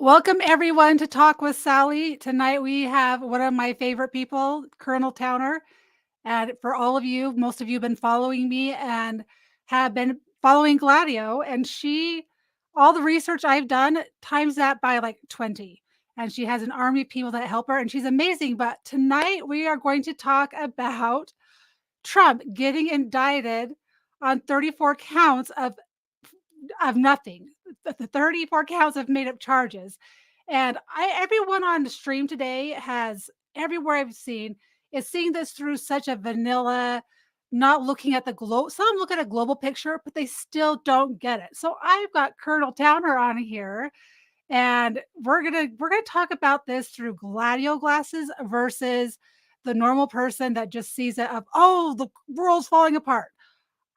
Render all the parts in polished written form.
Welcome everyone to Talk with Sally. Tonight we have one of my favorite people, Colonel Towner. And for all of you, most of you have been following me and have been following Gladio. And all the research I've done times that by like 20. And she has an army of people that help her and she's amazing. But tonight we are going to talk about Trump getting indicted on 34 counts of nothing. The 34 counts of made up charges. And everyone on the stream today everywhere I've seen, is seeing this through such a vanilla, not looking at the globe. Some look at a global picture, but they still don't get it. So I've got Colonel Towner on here, and we're gonna talk about this through Gladio glasses versus the normal person that just sees it of, oh, the world's falling apart.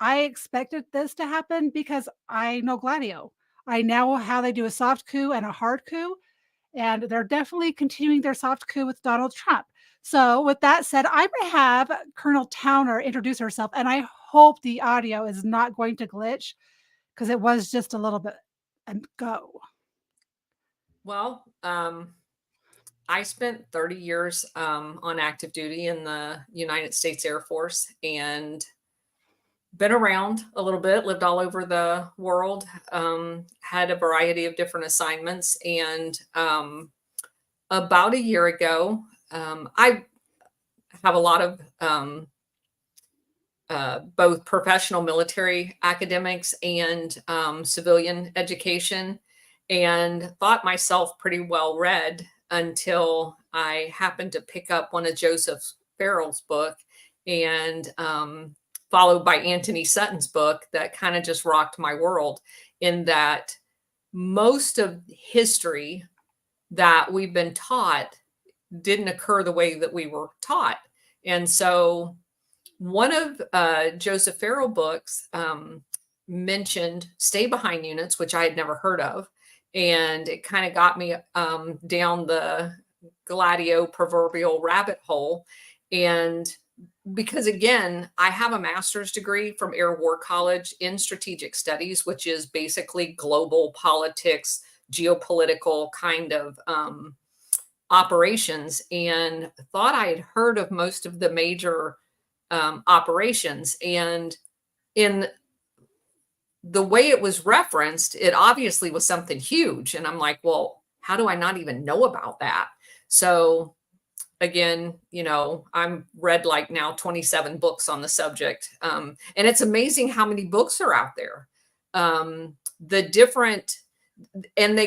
I expected this to happen because I know Gladio. I know how they do a soft coup and a hard coup, and they're definitely continuing their soft coup with Donald Trump. So, with that said, I'm going to have Colonel Towner introduce herself, and I hope the audio is not going to glitch because it was just a little bit and go. Well, I spent 30 years on active duty in the United States Air Force and been around a little bit, lived all over the world, had a variety of different assignments. And about a year ago, I have a lot of both professional military academics and civilian education, and thought myself pretty well read until I happened to pick up one of Joseph Farrell's book, and followed by Anthony Sutton's book that kind of just rocked my world, in that most of history that we've been taught didn't occur the way that we were taught. And so one of Joseph Farrell books mentioned stay behind units, which I had never heard of. And it kind of got me down the Gladio proverbial rabbit hole. And because, again, I have a master's degree from Air War College in strategic studies, which is basically global politics, geopolitical kind of operations, and thought I had heard of most of the major operations. And in the way it was referenced, it obviously was something huge. And I'm like, well, how do I not even know about that? So again, I'm read like now 27 books on the subject. And it's amazing how many books are out there. The different, and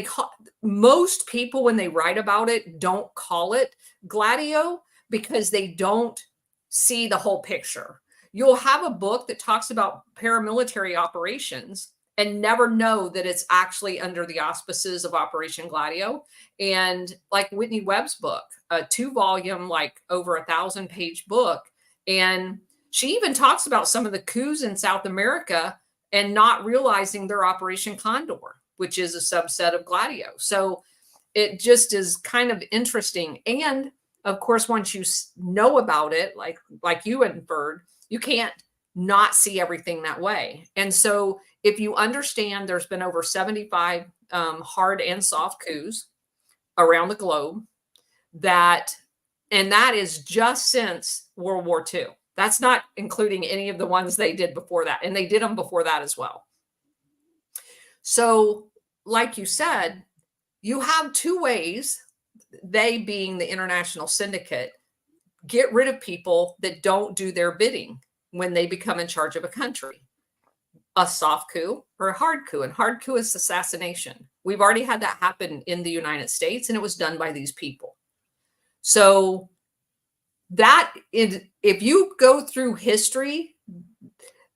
most people, when they write about it, don't call it Gladio because they don't see the whole picture. You'll have a book that talks about paramilitary operations and never know that it's actually under the auspices of Operation Gladio. And like Whitney Webb's book, a 2-volume, like over 1,000-page book. And she even talks about some of the coups in South America and not realizing they're Operation Condor, which is a subset of Gladio. So it just is kind of interesting. And of course, once you know about it, like you inferred, you can't not see everything that way. And so if you understand there's been over 75 hard and soft coups around the globe, and that is just since World War II. That's not including any of the ones they did before that. And they did them before that as well. So like you said, you have two ways, they being the international syndicate, get rid of people that don't do their bidding when they become in charge of a country. A soft coup or a hard coup. And hard coup is assassination. We've already had that happen in the United States, and it was done by these people. So that is, if you go through history,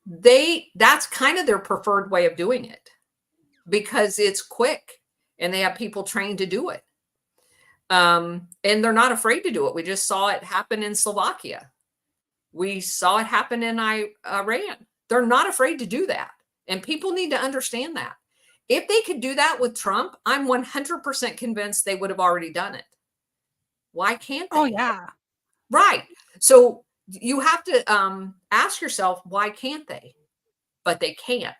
that's kind of their preferred way of doing it because it's quick and they have people trained to do it. And they're not afraid to do it. We just saw it happen in Slovakia. We saw it happen in Iran. They're not afraid to do that. And people need to understand that. If they could do that with Trump, I'm 100% convinced they would have already done it. Why can't they? Oh, yeah. Right. So you have to ask yourself, why can't they? But they can't.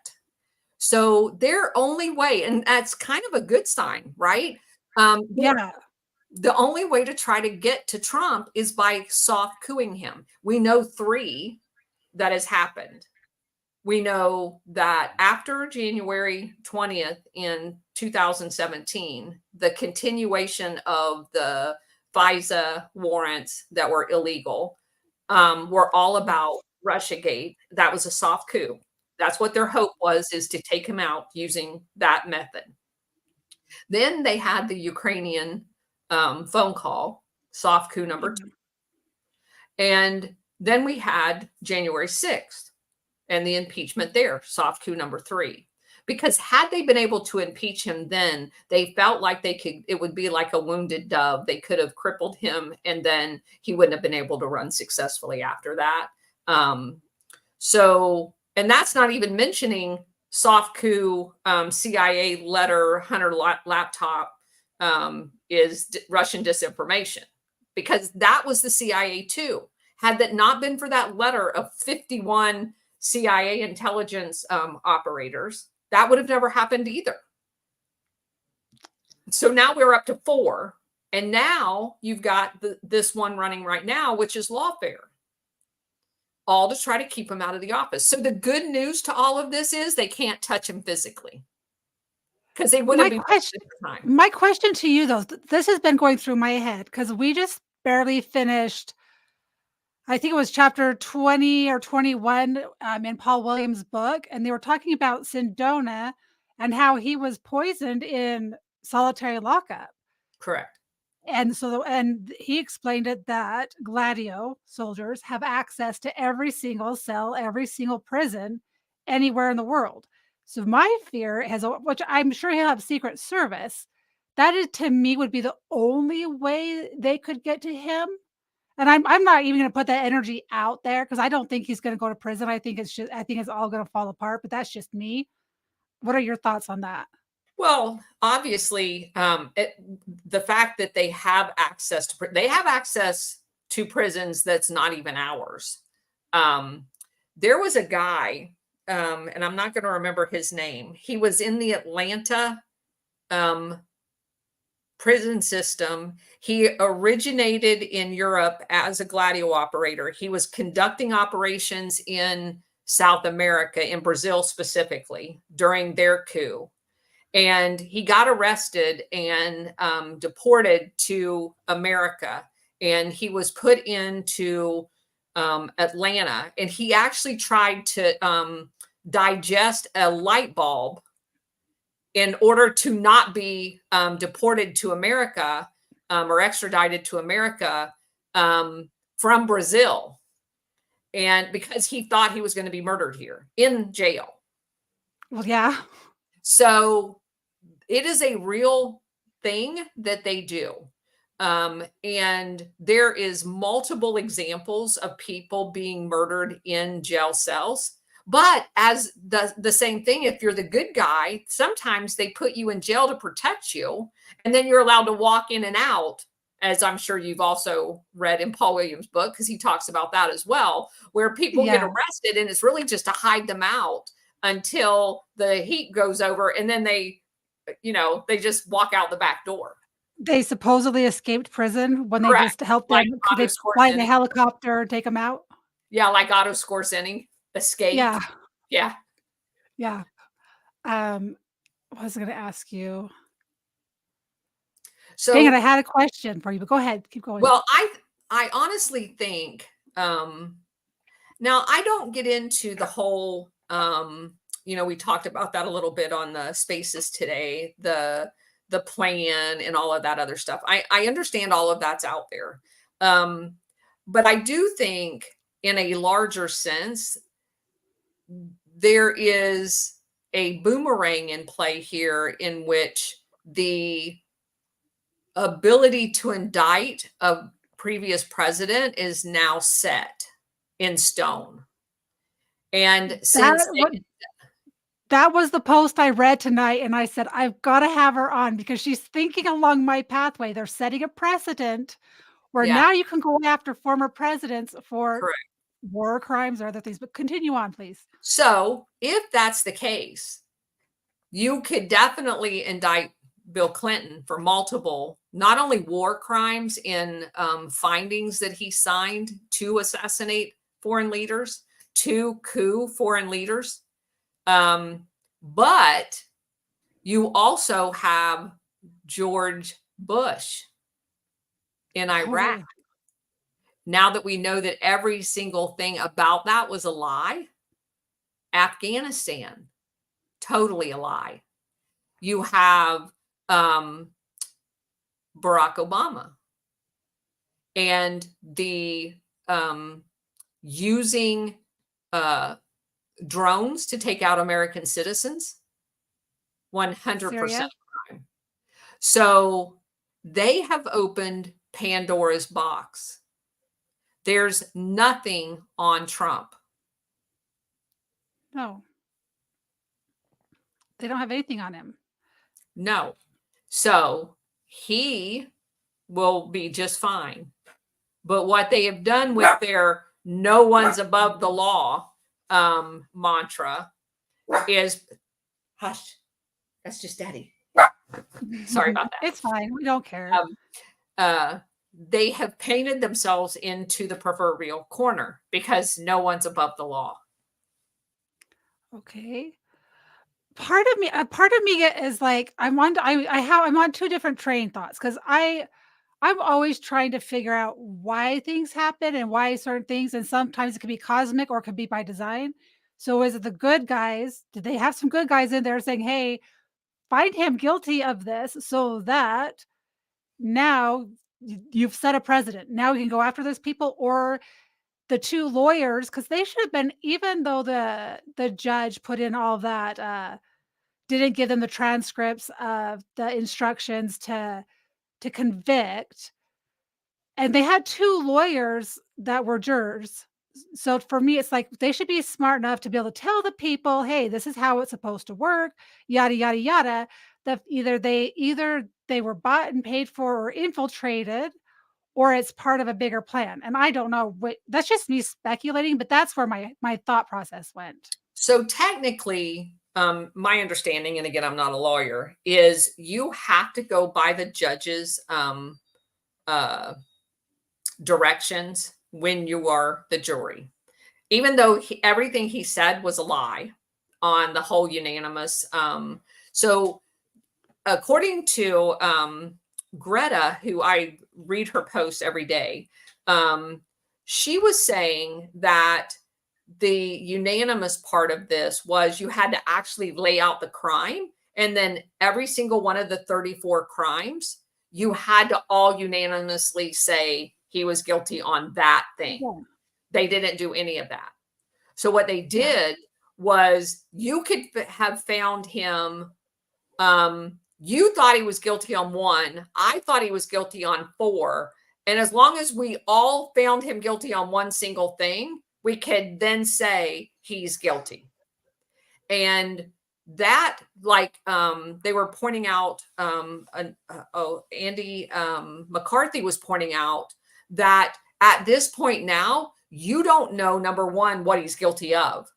So their only way, and that's kind of a good sign, right? Um, Yeah. the only way to try to get to Trump is by soft cooing him. We know three that has happened. We know that after January 20th in 2017, the continuation of the FISA warrants that were illegal were all about Russiagate. That was a soft coup. That's what their hope was, is to take him out using that method. Then they had the Ukrainian phone call, soft coup number two. And then we had January 6th and the impeachment there, soft coup number three. Because had they been able to impeach him then, they felt like they could, it would be like a wounded dove. They could have crippled him and then he wouldn't have been able to run successfully after that. And that's not even mentioning soft coup, CIA letter, Hunter laptop is Russian disinformation, because that was the CIA too. Had that not been for that letter of 51 CIA intelligence operators, that would have never happened either. So now we're up to 4. And now you've got this one running right now, which is lawfare, all to try to keep him out of the office. So the good news to all of this is they can't touch him physically, because they wouldn't be time. My question to you, though, this has been going through my head because we just barely finished, I think it was chapter 20 or 21 in Paul Williams' book, and they were talking about Sindona and how he was poisoned in solitary lockup. Correct. And so, and he explained it that Gladio soldiers have access to every single cell, every single prison, anywhere in the world. So my fear has, which I'm sure he'll have Secret Service, that is, to me, would be the only way they could get to him. And I'm not even going to put that energy out there because I don't think he's going to go to prison. I think it's all going to fall apart. But that's just me. What are your thoughts on that? Well, obviously, the fact that they have access to prisons that's not even ours. There was a guy, and I'm not going to remember his name. He was in the Atlanta prison system. He originated in Europe as a Gladio operator. He was conducting operations in South America, in Brazil specifically, during their coup. And he got arrested and deported to America. And he was put into Atlanta. And he actually tried to digest a light bulb in order to not be deported to America or extradited to America from Brazil. And because he thought he was going to be murdered here in jail. Well, yeah. So it is a real thing that they do. And there is multiple examples of people being murdered in jail cells. But as the same thing, if you're the good guy, sometimes they put you in jail to protect you, and then you're allowed to walk in and out, as I'm sure you've also read in Paul Williams' book, because he talks about that as well, where people get arrested and it's really just to hide them out until the heat goes over, and then they just walk out the back door. They supposedly escaped prison when Correct. they just helped them. Could they fly in a helicopter and take them out? Yeah, like Otto Skorzeny escaped. Yeah. Yeah. Yeah. What was I going to ask you? So, dang it, I had a question for you, but go ahead. Keep going. Well, I honestly think, now I don't get into the whole, we talked about that a little bit on the Spaces today, the plan and all of that other stuff. I understand all of that's out there. But I do think in a larger sense, there is a boomerang in play here in which the ability to indict a previous president is now set in stone. And since that was the post I read tonight, and I said, I've got to have her on because she's thinking along my pathway. They're setting a precedent where now you can go after former presidents for war crimes or other things. But continue on, please. So if that's the case, you could definitely indict Bill Clinton for multiple, not only war crimes in findings that he signed to assassinate foreign leaders, to coup foreign leaders, but you also have George Bush in Iraq. Oh, Now that we know that every single thing about that was a lie, Afghanistan, totally a lie. You have Barack Obama and the using drones to take out American citizens, 100% Syria. crime. So they have opened Pandora's box. There's nothing on Trump. No, they don't have anything on him. No. So he will be just fine. But what they have done with their no one's above the law mantra is, hush, that's just daddy. Sorry about that. It's fine. We don't care. They have painted themselves into the proverbial corner because no one's above the law. Okay. Part of me is like I'm on two different train thoughts because I'm always trying to figure out why things happen and why certain things, and sometimes it could be cosmic or it could be by design. So is it the good guys? Did they have some good guys in there saying, "Hey, find him guilty of this so that now you've set a precedent. Now we can go after those people," or the two lawyers, because they should have been, even though the judge put in all that, didn't give them the transcripts of the instructions to convict, and they had two lawyers that were jurors. So for me, it's like they should be smart enough to be able to tell the people, "Hey, this is how it's supposed to work," yada yada yada. That either they were bought and paid for or infiltrated, or it's part of a bigger plan. And I don't know what, that's just me speculating, but that's where my thought process went. So technically, my understanding, and again, I'm not a lawyer, is you have to go by the judge's directions when you are the jury. Even though everything he said was a lie on the whole unanimous. So according to Greta, who I read her posts every day, she was saying that the unanimous part of this was you had to actually lay out the crime. And then every single one of the 34 crimes, you had to all unanimously say he was guilty on that thing. Yeah. They didn't do any of that. So what they did was you could have found him. You thought he was guilty on one. I thought he was guilty on four. And as long as we all found him guilty on one single thing, we could then say he's guilty. And that, like, they were pointing out, Andy McCarthy was pointing out that at this point now, you don't know, number one, what he's guilty of.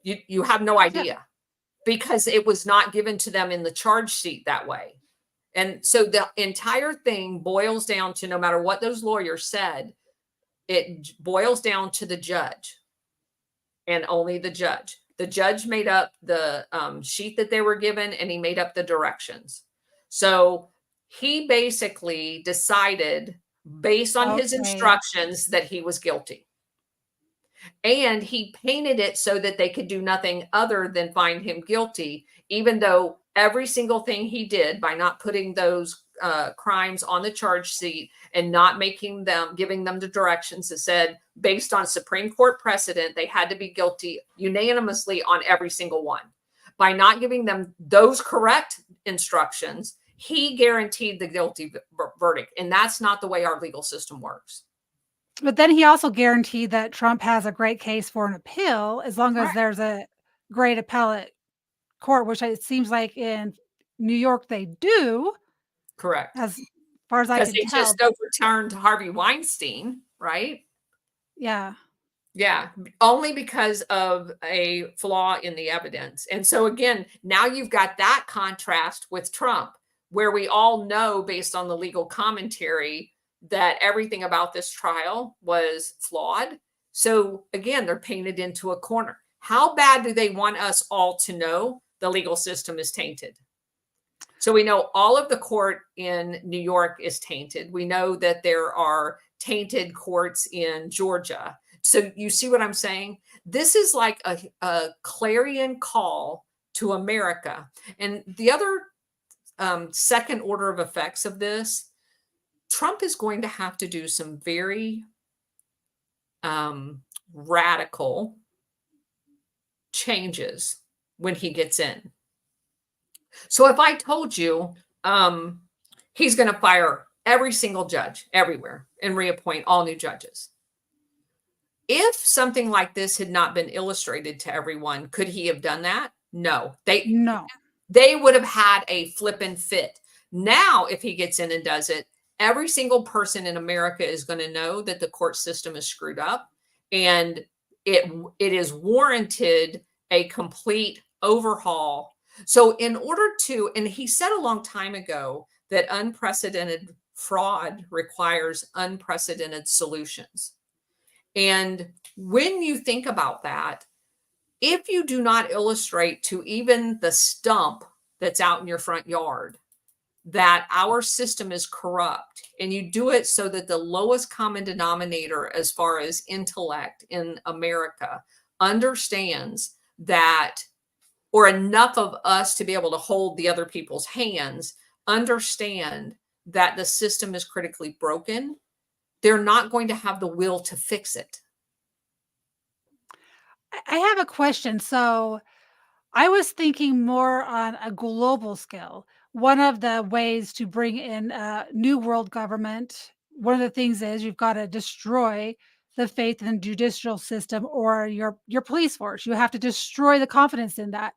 You have no idea because it was not given to them in the charge sheet that way. And so the entire thing boils down to, no matter what those lawyers said, it boils down to the judge and only the judge. The judge made up the sheet that they were given, and he made up the directions. So he basically decided based on his instructions that he was guilty. And he painted it so that they could do nothing other than find him guilty, even though every single thing he did by not putting those crimes on the charge sheet and not giving them the directions that said, based on Supreme Court precedent, they had to be guilty unanimously on every single one. By not giving them those correct instructions, he guaranteed the guilty verdict. And that's not the way our legal system works. But then he also guaranteed that Trump has a great case for an appeal as long as there's a great appellate court, which it seems like in New York they do. Correct. As far as I can tell. Because they just overturned Harvey Weinstein, right? Yeah. Yeah, only because of a flaw in the evidence. And so again, now you've got that contrast with Trump. where we all know based on the legal commentary that everything about this trial was flawed. So again, they're painted into a corner. How bad do they want us all to know the legal system is tainted? So we know all of the court in New York is tainted. We know that there are tainted courts in Georgia. So you see what I'm saying? This is like a clarion call to America. And the other second order of effects of this, Trump is going to have to do some very radical changes when he gets in. So if I told you he's going to fire every single judge everywhere and reappoint all new judges, if something like this had not been illustrated to everyone, could he have done that? No. No. They would have had a flippin' fit. Now, if he gets in and does it, every single person in America is going to know that the court system is screwed up, and it is warranted a complete overhaul. So in order to, and he said a long time ago that unprecedented fraud requires unprecedented solutions. And when you think about that, if you do not illustrate to even the stump that's out in your front yard that our system is corrupt, and you do it so that the lowest common denominator as far as intellect in America understands that, or enough of us to be able to hold the other people's hands, understand that the system is critically broken, they're not going to have the will to fix it. I have a question. So I was thinking more on a global scale. One of the ways to bring in a new world government, one of the things is you've got to destroy the faith in the judicial system or your police force. You have to destroy the confidence in that.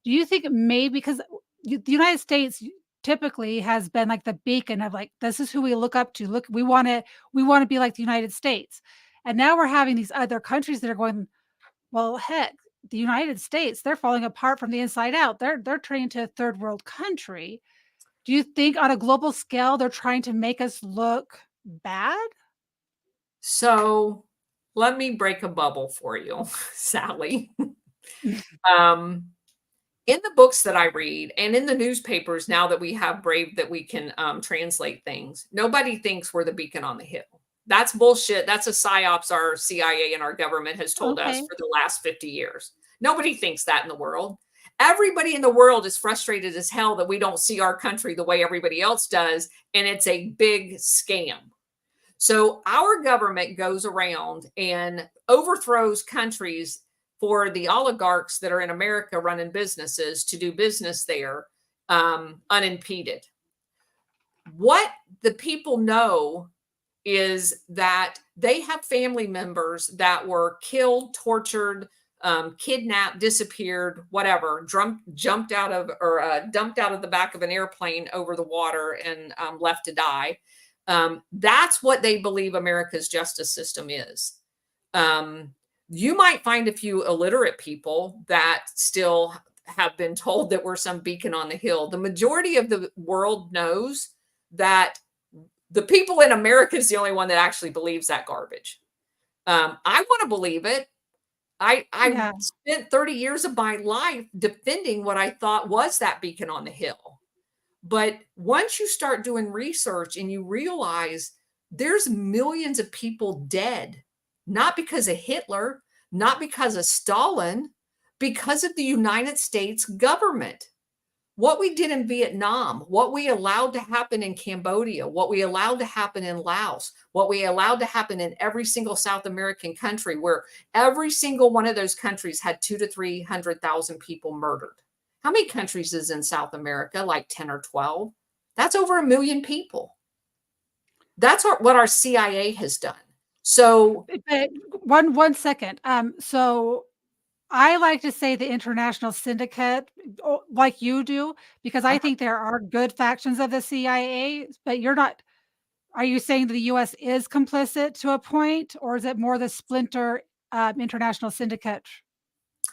Do you think maybe because the United States typically has been like the beacon of like this is who we look up to. Look, we want to be like the United States. And now we're having these other countries that are going, well, heck, the United States, they're falling apart from the inside out. They're turning to a third world country. Do you think on a global scale they're trying to make us look bad? So let me break a bubble for you, Sally. um, in the books that I read and in the newspapers, now that we have Brave that we can translate things, nobody thinks we're the beacon on the hill. That's bullshit. That's a psyops our CIA and our government has told us Okay. for the last 50 years. Nobody thinks that in the world. Everybody in the world is frustrated as hell that we don't see our country the way everybody else does, and it's a big scam. So our government goes around and overthrows countries for the oligarchs that are in America running businesses to do business there unimpeded. What the people know is that they have family members that were killed, tortured, kidnapped, disappeared, whatever, jumped out of or dumped out of the back of an airplane over the water and left to die. That's what they believe America's justice system is. You might find a few illiterate people that still have been told that we're some beacon on the hill. The majority of the world knows that the people in America is the only one that actually believes that garbage. I want to believe it. I Yeah. spent 30 years of my life defending what I thought was that beacon on the hill. But once you start doing research and you realize there's millions of people dead, not because of Hitler, not because of Stalin, because of the United States government. What we did in Vietnam, what we allowed to happen in Cambodia, what we allowed to happen in Laos, what we allowed to happen in every single South American country, where every single one of those countries had 200,000 to 300,000 people murdered. How many countries is in South America? Like 10 or 12. That's over 1 million people. That's what our CIA has done. So But one second. So I like to say the international syndicate, like you do, because I think there are good factions of the CIA, but you're not. Are you saying that the US is complicit to a point, or is it more the splinter international syndicate?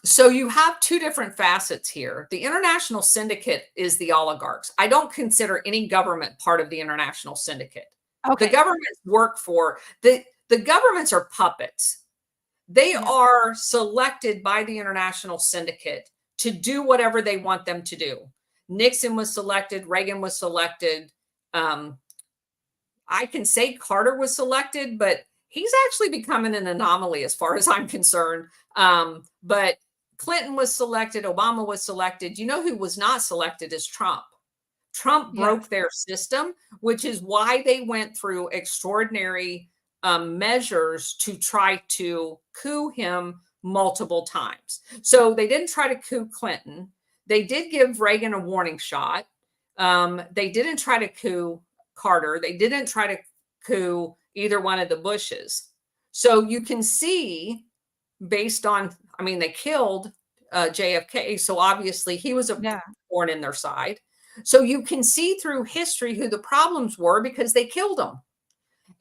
So you have two different facets here. The international syndicate is the oligarchs. I don't consider any government part of the international syndicate. The Okay. governments work for the governments are puppets. They Yeah. are selected by the international syndicate to do whatever they want them to do. Nixon was selected, Reagan was selected. I can say Carter was selected, but he's actually becoming an anomaly as far as I'm concerned. But Clinton was selected, Obama was selected. You know who was not selected is Trump. Trump Yes. broke their system, which is why they went through extraordinary measures to try to coup him multiple times. So they didn't try to coup Clinton. They did give Reagan a warning shot. They didn't try to coup Carter. They didn't try to coup either one of the Bushes. So you can see, based on, I mean, they killed JFK. So obviously he was a Yeah. thorn in their side. So you can see through history who the problems were because they killed them.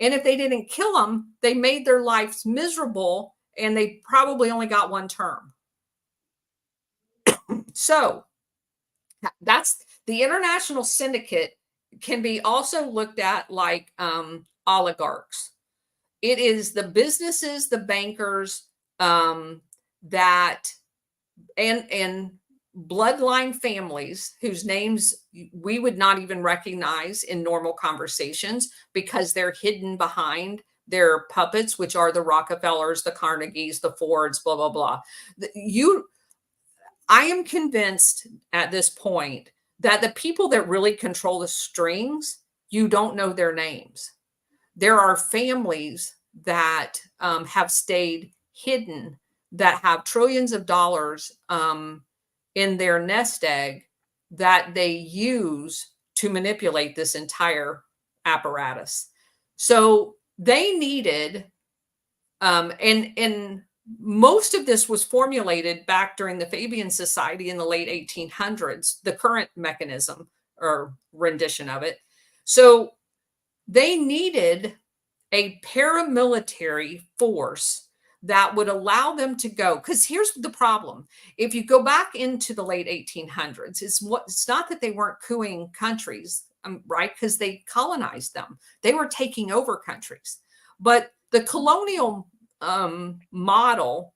And if they didn't kill them, they made their lives miserable and they probably only got one term. So that's the international syndicate can be also looked at like oligarchs. It is the businesses, the bankers that and bloodline families whose names we would not even recognize in normal conversations because they're hidden behind their puppets, which are the Rockefellers, the Carnegies, the Fords, blah blah blah. I am convinced at this point that the people that really control the strings, you don't know their names. There are families that have stayed hidden that have trillions of dollars in their nest egg that they use to manipulate this entire apparatus. So they needed, and most of this was formulated back during the Fabian Society in the late 1800s, the current mechanism or rendition of it. So they needed a paramilitary force that would allow them to go. Because here's the problem. If you go back into the late 1800s, it's not that they weren't cooing countries, right? Because they colonized them. They were taking over countries. But the colonial model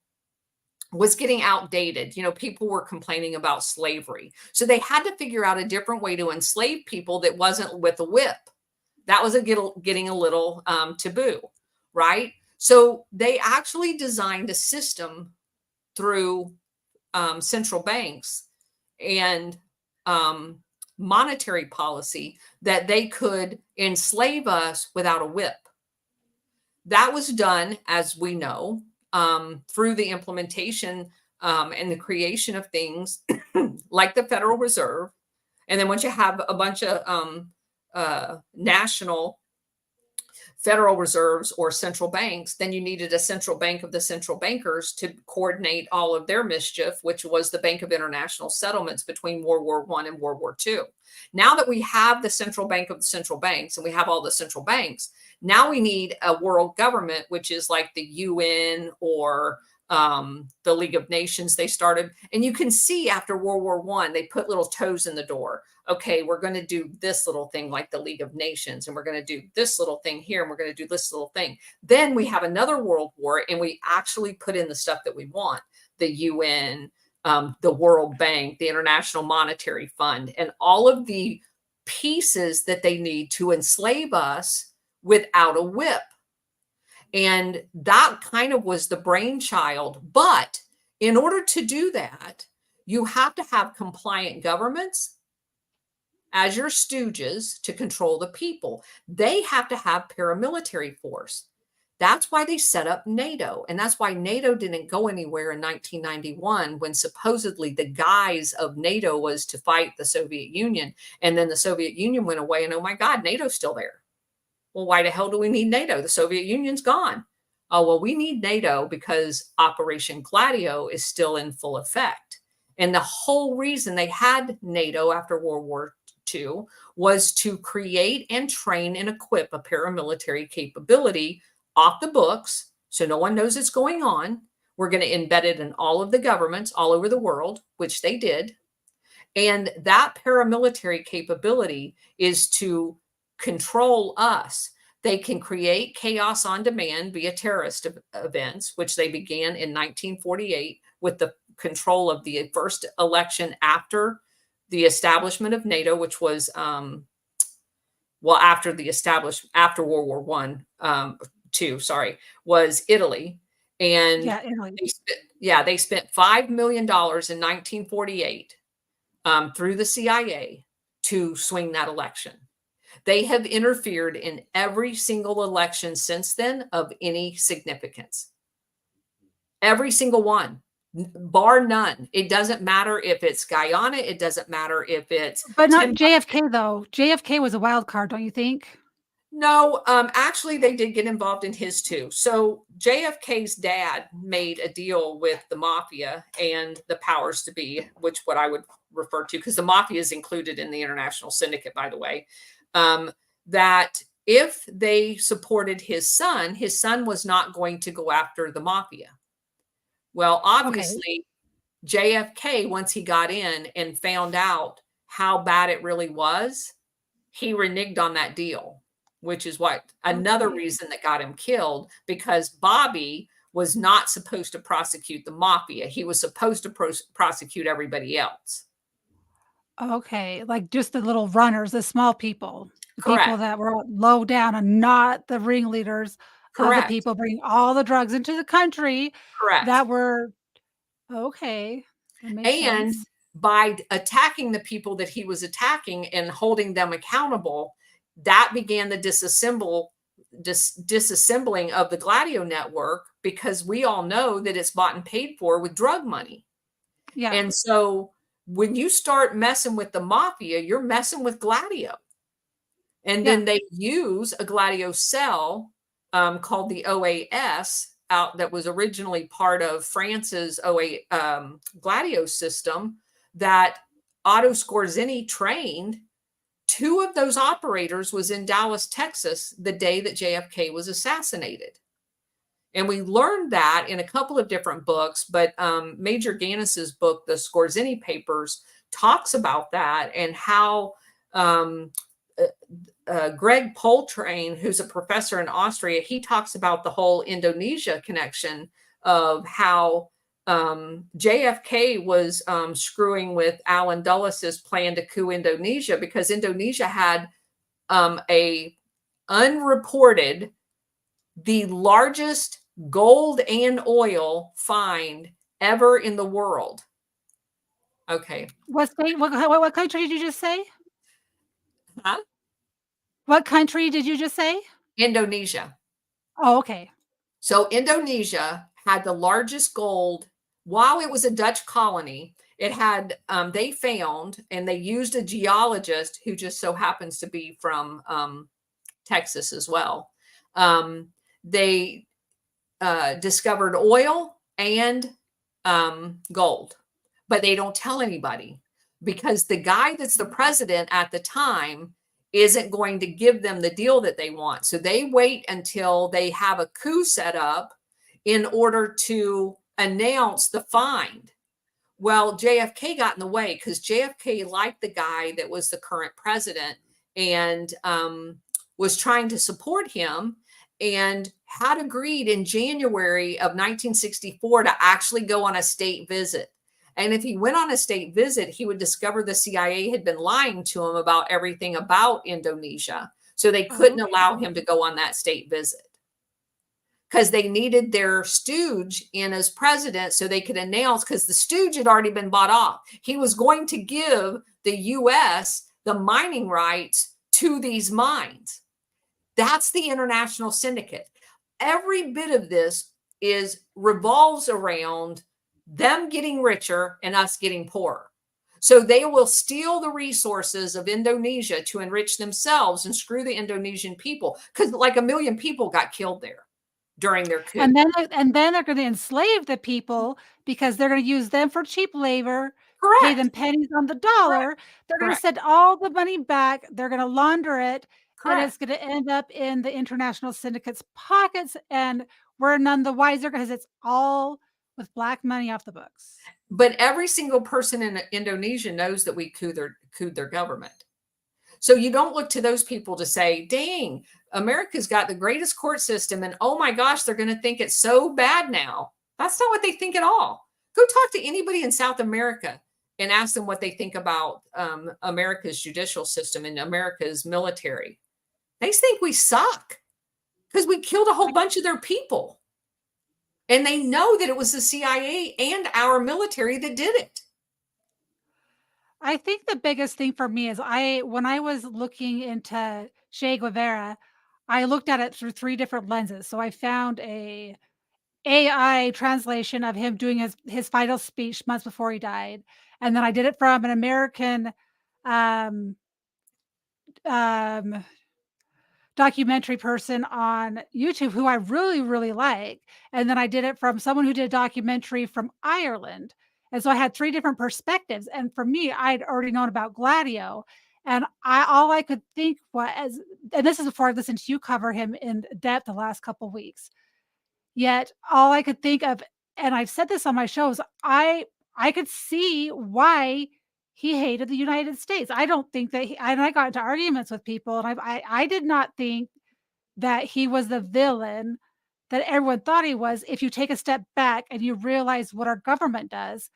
was getting outdated. You know, people were complaining about slavery. So they had to figure out a different way to enslave people that wasn't with a whip. That was getting a little taboo, right? So they actually designed a system through central banks and monetary policy that they could enslave us without a whip. That was done, as we know, through the implementation and the creation of things like the Federal Reserve. And then once you have a bunch of national Federal Reserves or central banks, then you needed a central bank of the central bankers to coordinate all of their mischief, which was the Bank of International Settlements between World War I and World War II. Now that we have the central bank of the central banks and we have all the central banks, now we need a world government, which is like the UN or the League of Nations they started. And you can see after World War I, they put little toes in the door. Okay, we're going to do this little thing like the League of Nations, and we're going to do this little thing here, and we're going to do this little thing. Then we have another world war, and we actually put in the stuff that we want, the UN, the World Bank, the International Monetary Fund, and all of the pieces that they need to enslave us without a whip. And that kind of was the brainchild. But in order to do that, you have to have compliant governments as your stooges to control the people. They have to have paramilitary force. That's why they set up NATO. And that's why NATO didn't go anywhere in 1991 when supposedly the guise of NATO was to fight the Soviet Union. And then the Soviet Union went away and oh my God, NATO's still there. Well, why the hell do we need NATO? The Soviet Union's gone. Oh, well, we need NATO because Operation Gladio is still in full effect. And the whole reason they had NATO after World War II was to create and train and equip a paramilitary capability off the books so no one knows it's going on, were going to embed it in all of the governments all over the world, which they did. And that paramilitary capability is to control us. They can create chaos on demand via terrorist events, which they began in 1948 with the control of the first election after the establishment of NATO, which was after World War One, two, sorry, was Italy. And Yeah, Italy. they spent $5 million in 1948 through the CIA to swing that election. They have interfered in every single election since then of any significance. Every single one, bar none. It doesn't matter if it's Guyana. It doesn't matter if it's But not Timbuktu. JFK though. JFK was a wild card, don't you think? No, actually, they did get involved in his too. So JFK's dad made a deal with the mafia and the powers to be, which what I would refer to, because the mafia is included in the international syndicate, by the way, that if they supported his son was not going to go after the mafia. Well, Okay. obviously, JFK, once he got in and found out how bad it really was, he reneged on that deal, which is what another Okay. reason that got him killed, because Bobby was not supposed to prosecute the mafia. He was supposed to prosecute everybody else. Okay. Like just the little runners, the small people, the people Correct. that were low down and not the ringleaders of the Correct. people bringing all the drugs into the country Correct. that were okay. That makes And sense. by attacking the people that he was attacking and holding them accountable, that began the disassembling of the Gladio network, because we all know that it's bought and paid for with drug money. Yeah. And so when you start messing with the mafia, you're messing with Gladio. And Yeah. then they use a Gladio cell called the OAS out that was originally part of France's Gladio system that Otto Skorzeny trained. Two of those operators was in Dallas, Texas, the day that JFK was assassinated. And we learned that in a couple of different books, but Major Gannis's book, the Skorzeny Papers, talks about that and how Greg Poltrain, who's a professor in Austria, he talks about the whole Indonesia connection of how JFK was screwing with Alan Dulles' plan to coup Indonesia, because Indonesia had a unreported, the largest gold and oil find ever in the world. Okay. What state? What country did you just say? Huh? What country did you just say? Indonesia. Oh, okay. So Indonesia had the largest gold while it was a Dutch colony. It had, they found, and they used a geologist who just so happens to be from Texas as well. They discovered oil and gold, but they don't tell anybody, because the guy that's the president at the time isn't going to give them the deal that they want. So they wait until they have a coup set up in order to announce the find. Well, JFK got in the way because JFK liked the guy that was the current president and was trying to support him, and had agreed in January of 1964 to actually go on a state visit. And if he went on a state visit, he would discover the CIA had been lying to him about everything about Indonesia. So they couldn't allow him to go on that state visit, because they needed their stooge in as president so they could announce, because the stooge had already been bought off. He was going to give the US the mining rights to these mines. That's the international syndicate. Every bit of this revolves around them getting richer and us getting poorer. So they will steal the resources of Indonesia to enrich themselves and screw the Indonesian people, because like 1 million people got killed there during their coup. And then they're gonna enslave the people because they're gonna use them for cheap labor, pay Correct. them pennies on the Correct. dollar. They're gonna Correct. send all the money back, they're gonna launder it, and Correct. it's gonna end up in the international syndicate's pockets, and we're none the wiser because it's all with black money off the books. But every single person in Indonesia knows that we coup their government. So you don't look to those people to say, dang, America's got the greatest court system. And oh my gosh, they're going to think it's so bad now. That's not what they think at all. Go talk to anybody in South America and ask them what they think about America's judicial system and America's military. They think we suck because we killed a whole bunch of their people. And they know that it was the CIA and our military that did it. I think the biggest thing for me is when I was looking into Che Guevara, I looked at it through 3 different lenses. So I found a AI translation of him doing his final speech months before he died, and then I did it from an American, um, um, documentary person on YouTube who I really, really like, and then I did it from someone who did a documentary from Ireland, and so I had 3 different perspectives, and for me, I'd already known about Gladio, and all I could think was, and this is before I listened to you cover him in depth the last couple weeks, yet all I could think of, and I've said this on my shows, I could see why he hated the United States. I don't think that and I got into arguments with people, and I did not think that he was the villain that everyone thought he was. If you take a step back and you realize what our government does,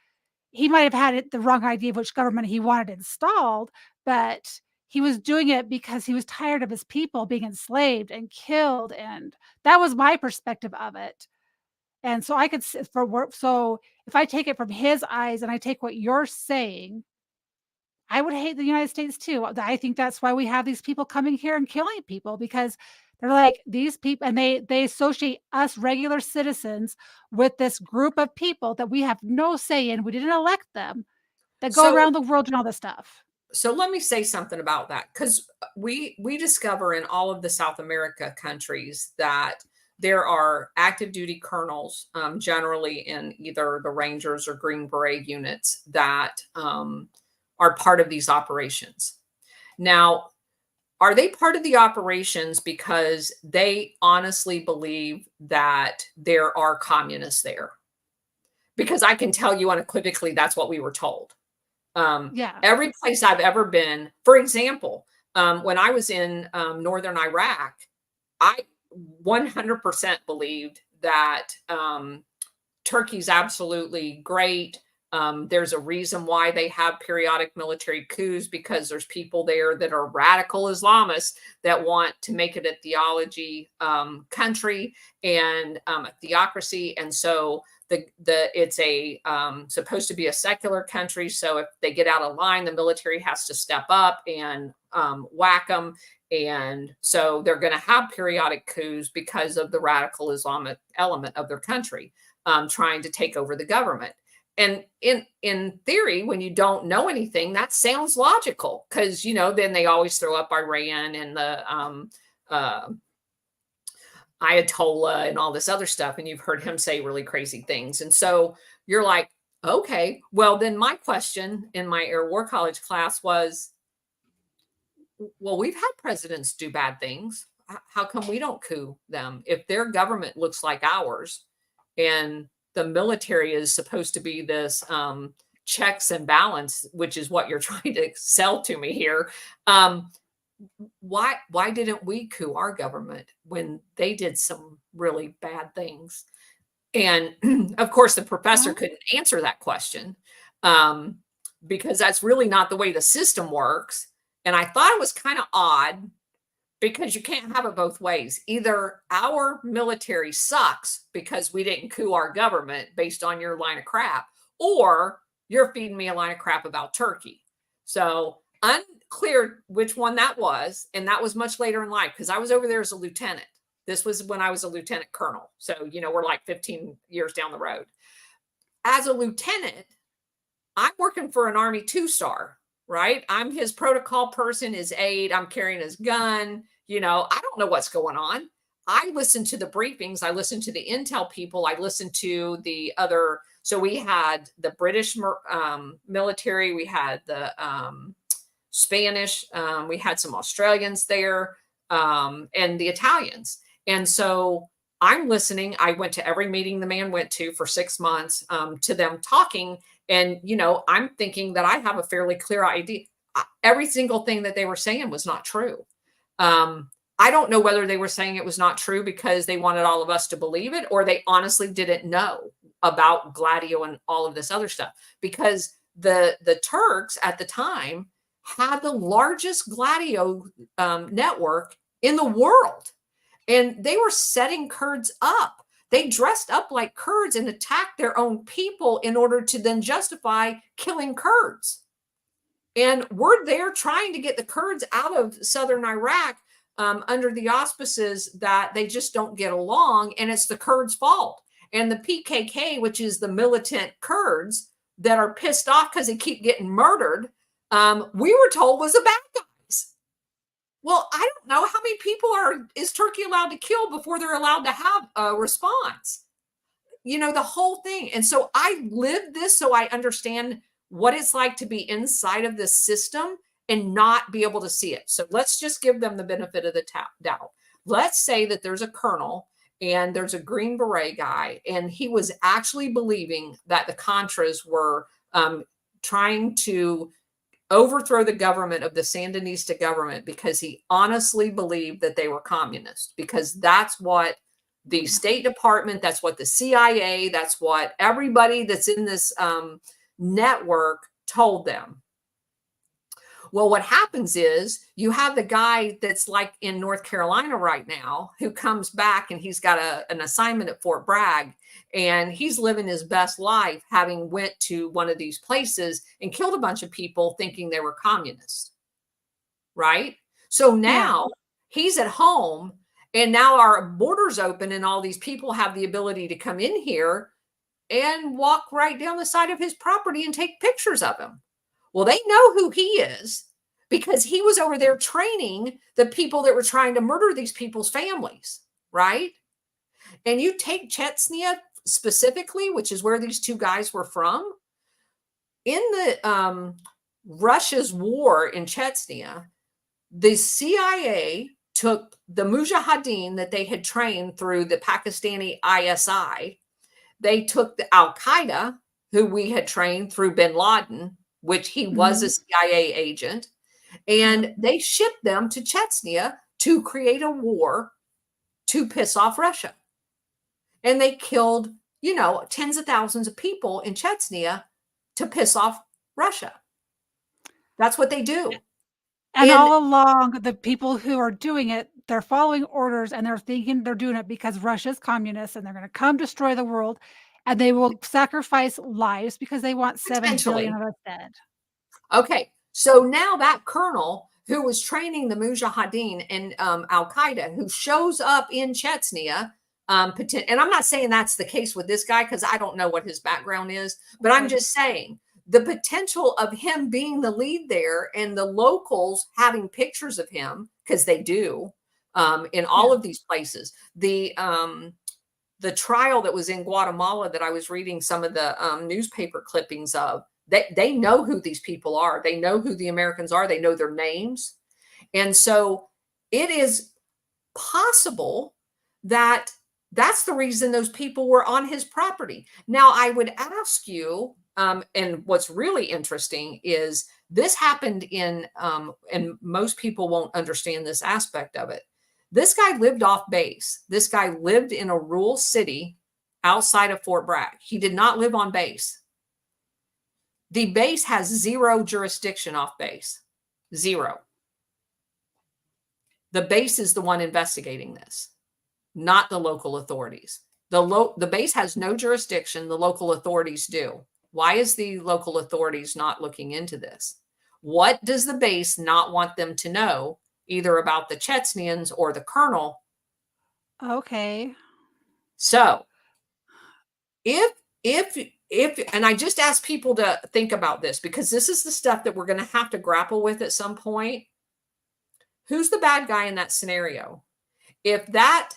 he might have had the wrong idea of which government he wanted installed, but he was doing it because he was tired of his people being enslaved and killed, and that was my perspective of it. And so I could so if I take it from his eyes and I take what you're saying, I would hate the United States too. I think that's why we have these people coming here and killing people, because they're like these people, and they associate us regular citizens with this group of people that we have no say in. We didn't elect them, that go So around the world and all this stuff. so let me say something about that, because we discover in all of the South America countries that there are active duty colonels, generally in either the Rangers or Green Beret units, that are part of these operations. Now, are they part of the operations because they honestly believe that there are communists there? Because I can tell you unequivocally that's what we were told. Yeah. Every place I've ever been, for example, when I was in northern Iraq, I 100% believed that Turkey's absolutely great. There's a reason why they have periodic military coups, because there's people there that are radical Islamists that want to make it a theology country and a theocracy. And so it's a supposed to be a secular country. So if they get out of line, the military has to step up and whack them. And so they're going to have periodic coups because of the radical Islamic element of their country, trying to take over the government. And in theory, when you don't know anything, that sounds logical, because, then they always throw up Iran and the Ayatollah and all this other stuff. And you've heard him say really crazy things. And so you're like, okay, well, then my question in my Air War College class was, well, we've had presidents do bad things. How come we don't coup them? If their government looks like ours and the military is supposed to be this checks and balance, which is what you're trying to sell to me here. Why didn't we coup our government when they did some really bad things? And of course, the professor couldn't answer that question, because that's really not the way the system works. And I thought it was kind of odd, because you can't have it both ways. Either our military sucks because we didn't coup our government based on your line of crap, or you're feeding me a line of crap about Turkey. So unclear which one that was. And that was much later in life, because I was over there as a lieutenant. This was when I was a lieutenant colonel. So, we're like 15 years down the road. As a lieutenant, I'm working for an Army 2-star. Right? I'm his protocol person, his aide. I'm carrying his gun. I don't know what's going on. I listen to the briefings. I listen to the intel people. I listen to the other. So we had the British military. We had the Spanish. We had some Australians there, and the Italians. And so I'm listening. I went to every meeting the man went to for 6 months, to them talking. And, I'm thinking that I have a fairly clear idea. Every single thing that they were saying was not true. I don't know whether they were saying it was not true because they wanted all of us to believe it, or they honestly didn't know about Gladio and all of this other stuff, because the Turks at the time had the largest Gladio network in the world. And they were setting Kurds up. They dressed up like Kurds and attacked their own people in order to then justify killing Kurds. And we're there trying to get the Kurds out of southern Iraq under the auspices that they just don't get along, and it's the Kurds' fault. And the PKK, which is the militant Kurds that are pissed off because they keep getting murdered, we were told was the bad guys. Well, I don't know how many people is Turkey allowed to kill before they're allowed to have a response. The whole thing. And so I lived this, so I understand what it's like to be inside of this system and not be able to see it. So let's just give them the benefit of the doubt. Let's say that there's a colonel and there's a Green Beret guy, and he was actually believing that the Contras were trying to overthrow the government of the Sandinista government because he honestly believed that they were communist, because that's what the State Department, that's what the CIA, that's what everybody that's in this network told them. Well, what happens is you have the guy that's like in North Carolina right now who comes back and he's got an assignment at Fort Bragg, and he's living his best life, having went to one of these places and killed a bunch of people thinking they were communists. Right? So now he's at home, and now our borders open and all these people have the ability to come in here and walk right down the side of his property and take pictures of him. Well, they know who he is because he was over there training the people that were trying to murder these people's families, right? And you take Chechnya specifically, which is where these two guys were from. In the Russia's war in Chechnya, the CIA took the Mujahideen that they had trained through the Pakistani ISI. They took the Al-Qaeda, who we had trained through bin Laden, which he was a CIA agent, and they shipped them to Chechnya to create a war to piss off Russia. And they killed, tens of thousands of people in Chechnya to piss off Russia. That's what they do. And all along, the people who are doing it, they're following orders and they're thinking they're doing it because Russia's communist and they're going to come destroy the world, and they will sacrifice lives because they want 7 billion of us dead. Okay. So now that colonel who was training the Mujahideen and Al-Qaeda, who shows up in Chechnya, and I'm not saying that's the case with this guy because I don't know what his background is, but I'm just saying the potential of him being the lead there and the locals having pictures of him, because they do in all of these places. The trial that was in Guatemala that I was reading some of the newspaper clippings of, they know who these people are. They know who the Americans are. They know their names. And so it is possible that that's the reason those people were on his property. Now, I would ask you, and what's really interesting is this happened in, and most people won't understand this aspect of it. This guy lived off base. This guy lived in a rural city outside of Fort Bragg. He did not live on base. The base has zero jurisdiction off base. Zero. The base is the one investigating this, not the local authorities. The base has no jurisdiction. The local authorities do. Why is the local authorities not looking into this? What does the base not want them to know, either about the Chechnyans or the colonel? Okay. So if and I just ask people to think about this, because this is the stuff that we're going to have to grapple with at some point. Who's the bad guy in that scenario? If that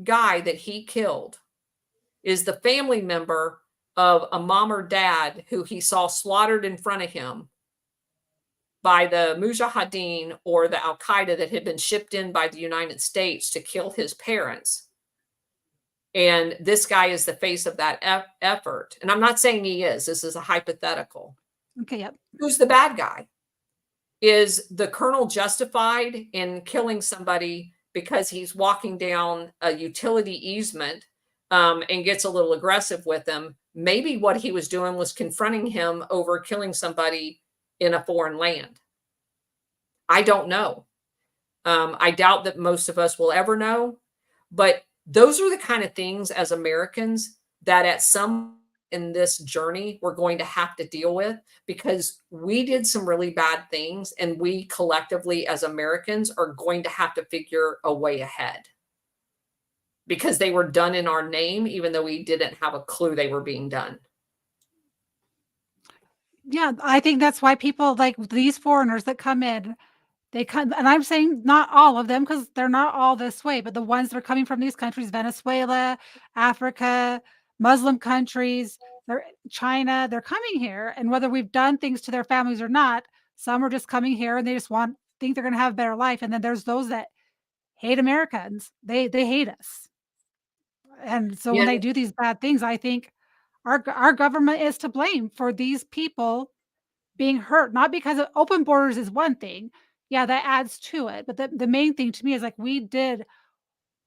guy that he killed is the family member of a mom or dad who he saw slaughtered in front of him by the Mujahideen or the Al-Qaeda that had been shipped in by the United States to kill his parents, And this guy is the face of that effort. And I'm not saying he is. This is a hypothetical. Okay, yep. Who's the bad guy? Is the colonel justified in killing somebody because he's walking down a utility easement and gets a little aggressive with them? Maybe what he was doing was confronting him over killing somebody in a foreign land. I don't know. I doubt that most of us will ever know, but those are the kind of things as Americans that at some in this journey we're going to have to deal with, because we did some really bad things and we collectively as Americans are going to have to figure a way ahead, because they were done in our name even though we didn't have a clue they were being done. Yeah, I think that's why people like these foreigners that come in, they come, and I'm saying not all of them because they're not all this way, but the ones that are coming from these countries, Venezuela, Africa, Muslim countries, they're China, they're coming here. And whether we've done things to their families or not, some are just coming here and they just think they're going to have a better life. And then there's those that hate Americans. They hate us. And so when Yeah. they do these bad things, I think our government is to blame for these people being hurt, not because of open borders is one thing. Yeah, that adds to it. But the main thing to me is like we did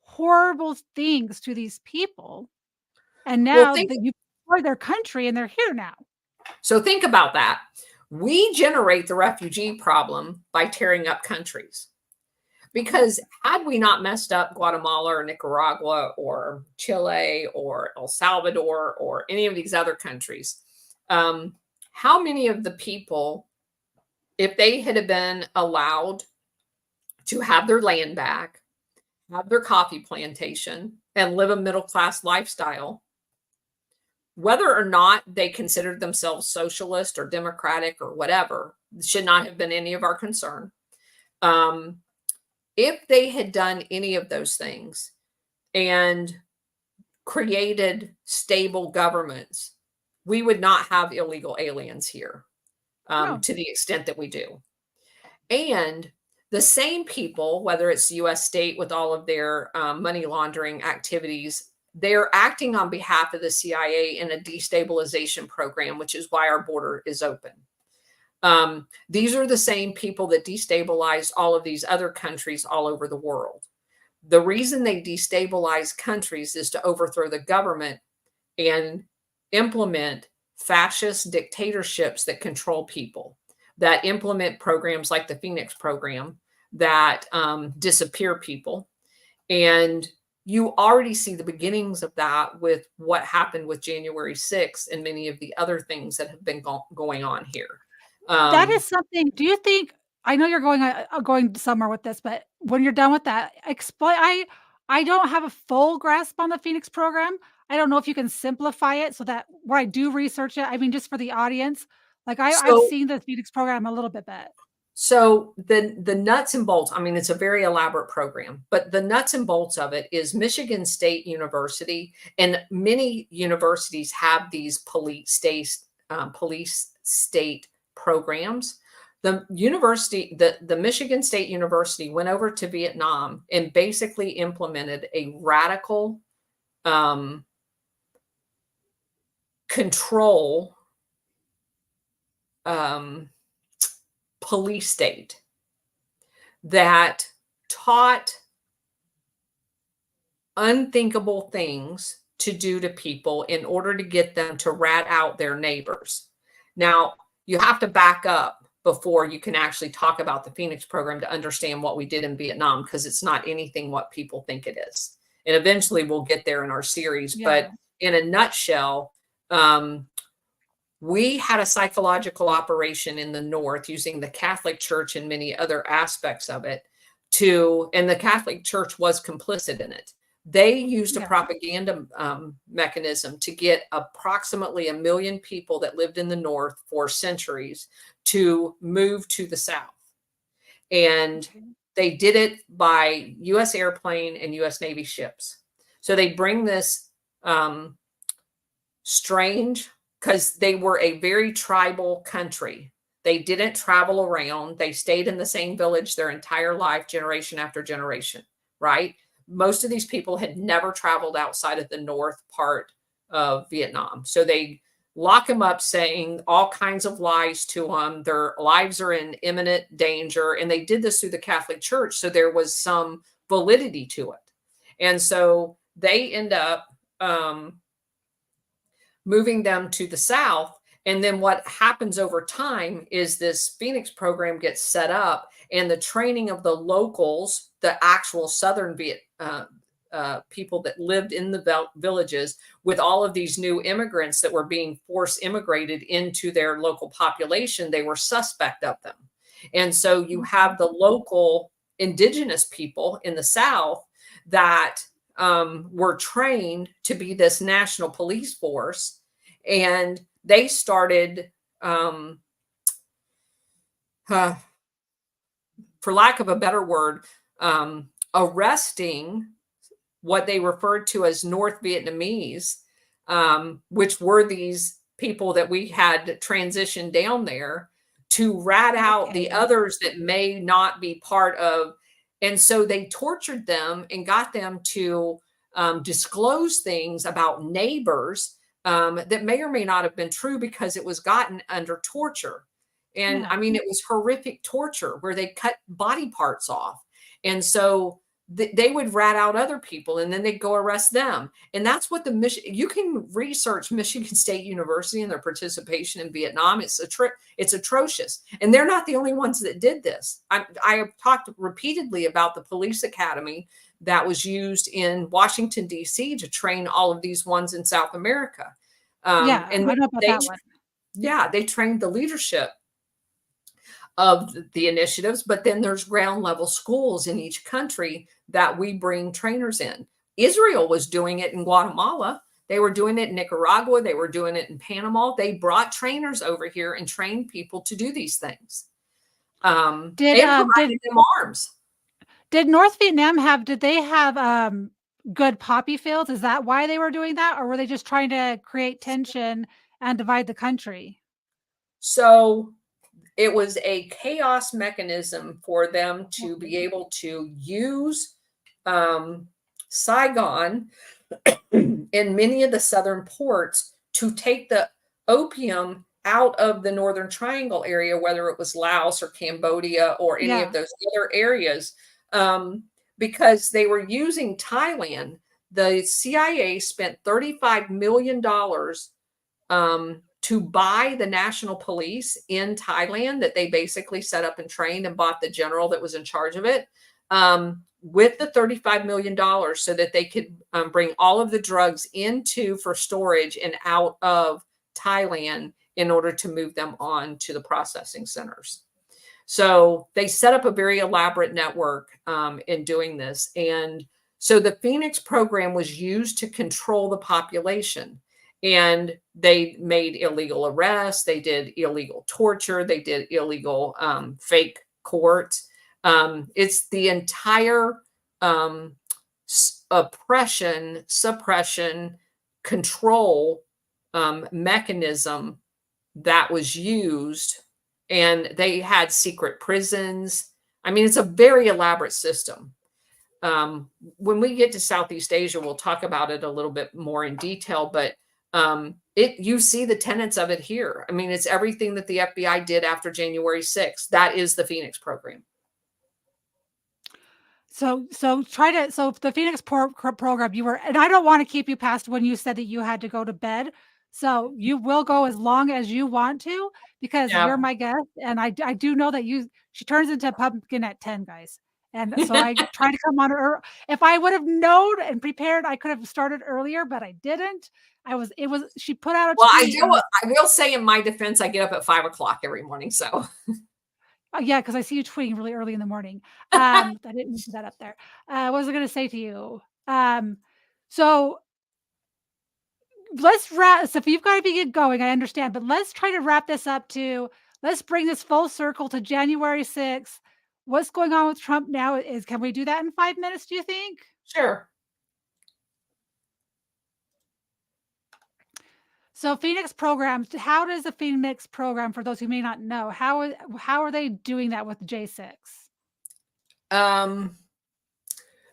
horrible things to these people. And Well, now think that you destroy their country and they're here now. so think about that. We generate the refugee problem by tearing up countries. Because had we not messed up Guatemala or Nicaragua or Chile or El Salvador or any of these other countries, how many of the people, if they had been allowed to have their land back, have their coffee plantation, and live a middle-class lifestyle, whether or not they considered themselves socialist or democratic or whatever, should not have been any of our concern. If they had done any of those things and created stable governments, we would not have illegal aliens here No. to the extent that we do. And the same people, whether it's the US state with all of their money laundering activities, they're acting on behalf of the CIA in a destabilization program, which is why our border is open. These are the same people that destabilized all of these other countries all over the world. The reason they destabilize countries is to overthrow the government and implement fascist dictatorships that control people, that implement programs like the Phoenix program that disappear people. And you already see the beginnings of that with what happened with January 6th and many of the other things that have been going on here. That is something. Do you think I know you're going somewhere with this, but when you're done with that, explain I don't have a full grasp on the Phoenix program. I don't know if you can simplify it so that where I do research it, I mean, just for the audience, like I've So, seen the Phoenix program a little bit. so the nuts and bolts, I mean, it's a very elaborate program, but the nuts and bolts of it is Michigan State University, and many universities have these police state programs. The Michigan State University went over to Vietnam and basically implemented a radical control police state that taught unthinkable things to do to people in order to get them to rat out their neighbors. Now, you have to back up before you can actually talk about the Phoenix program to understand what we did in Vietnam, because it's not anything what people think it is. And eventually we'll get there in our series. Yeah. But in a nutshell, we had a psychological operation in the North using the Catholic Church and many other aspects of it and the Catholic Church was complicit in it. They used a propaganda mechanism to get approximately 1 million people that lived in the North for centuries to move to the South. And they did it by U.S. airplane and U.S. Navy ships. So they bring this strange, because they were a very tribal country. They didn't travel around. They stayed in the same village their entire life, generation after generation, right? most of these people had never traveled outside of the north part of Vietnam. So they lock them up saying all kinds of lies to them. Their lives are in imminent danger. And they did this through the Catholic Church. So there was some validity to it. And so they end up moving them to the South. And then what happens over time is this Phoenix program gets set up, and the training of the locals, the actual Southern people that lived in the villages, with all of these new immigrants that were being force immigrated into their local population, they were suspect of them. And so you have the local indigenous people in the South that were trained to be this national police force. And they started, for lack of a better word, arresting what they referred to as North Vietnamese, which were these people that we had transitioned down there, to rat out the others that may not be part of. And so they tortured them and got them to disclose things about neighbors that may or may not have been true, because it was gotten under torture. And I mean, it was horrific torture where they cut body parts off. And so they would rat out other people, and then they'd go arrest them. And that's what you can research Michigan State University and their participation in Vietnam. It's atrocious. And they're not the only ones that did this. I have talked repeatedly about the police academy that was used in Washington, D.C. to train all of these ones in South America. And I know about that one. Yeah, they trained the leadership of the initiatives, but then there's ground level schools in each country that we bring trainers in. Israel was doing it in Guatemala. They were doing it in Nicaragua. They were doing it in Panama. They brought trainers over here and trained people to do these things. And provided them arms. Did North Vietnam did they have good poppy fields? Is that why they were doing that? Or were they just trying to create tension and divide the country? So it was a chaos mechanism for them to be able to use Saigon and many of the southern ports to take the opium out of the Northern Triangle area, whether it was Laos or Cambodia or any of those other areas, because they were using Thailand. The CIA spent $35 million to buy the national police in Thailand that they basically set up and trained, and bought the general that was in charge of it with the $35 million, so that they could bring all of the drugs for storage and out of Thailand in order to move them on to the processing centers. So they set up a very elaborate network in doing this. And so the Phoenix program was used to control the population. And they made illegal arrests. They did illegal torture. They did illegal fake courts. It's the entire oppression, suppression, control mechanism that was used. And they had secret prisons. I mean, it's a very elaborate system. When we get to Southeast Asia, we'll talk about it a little bit more in detail, but you see the tenets of it here. I mean, it's everything that the FBI did after January 6th. That is the Phoenix program. So the Phoenix program, and I don't want to keep you past when you said that you had to go to bed. So you will go as long as you want to, because you're my guest. And I do know that she turns into a pumpkin at 10, guys. And so I try to come on her. If I would have known and prepared, I could have started earlier, but I didn't. She put out a tweet. Well, I will say in my defense, I get up at 5 o'clock every morning. So yeah, because I see you tweeting really early in the morning. I didn't put that up there. What was I going to say to you? So let's wrap. So if you've got to get going, I understand, but let's try to wrap this up let's bring this full circle to January 6th. What's going on with Trump now can we do that in 5 minutes, do you think? Sure. So Phoenix programs, how does the Phoenix program, for those who may not know, how are they doing that with J6?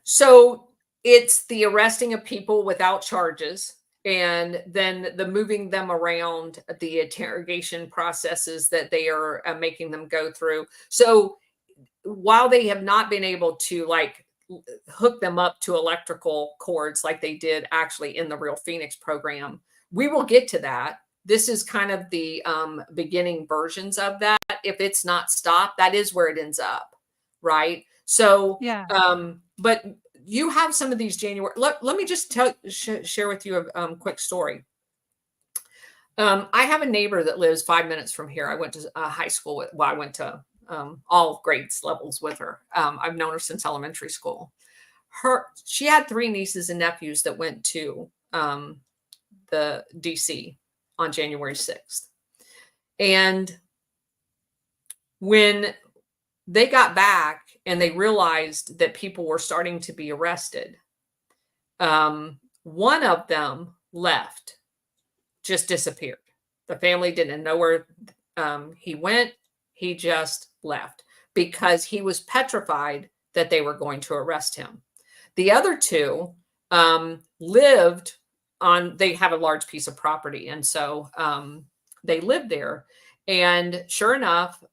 So it's the arresting of people without charges, and then the moving them around, the interrogation processes that they are making them go through. So while they have not been able to like hook them up to electrical cords like they did actually in the Real Phoenix program, we will get to that. This is kind of the beginning versions of that. If it's not stopped, that is where it ends up, right? So, Yeah. but you have some of these January. Let me just share with you a quick story. I have a neighbor that lives 5 minutes from here. I went to high school with. Well, I went to all grades levels with her. I've known her since elementary school. She had 3 nieces and nephews that went to the DC on January 6th. And when they got back and they realized that people were starting to be arrested, one of them left, just disappeared. The family didn't know where he went. He just left because he was petrified that they were going to arrest him. The other 2 lived on, they have a large piece of property. And so they lived there. And sure enough,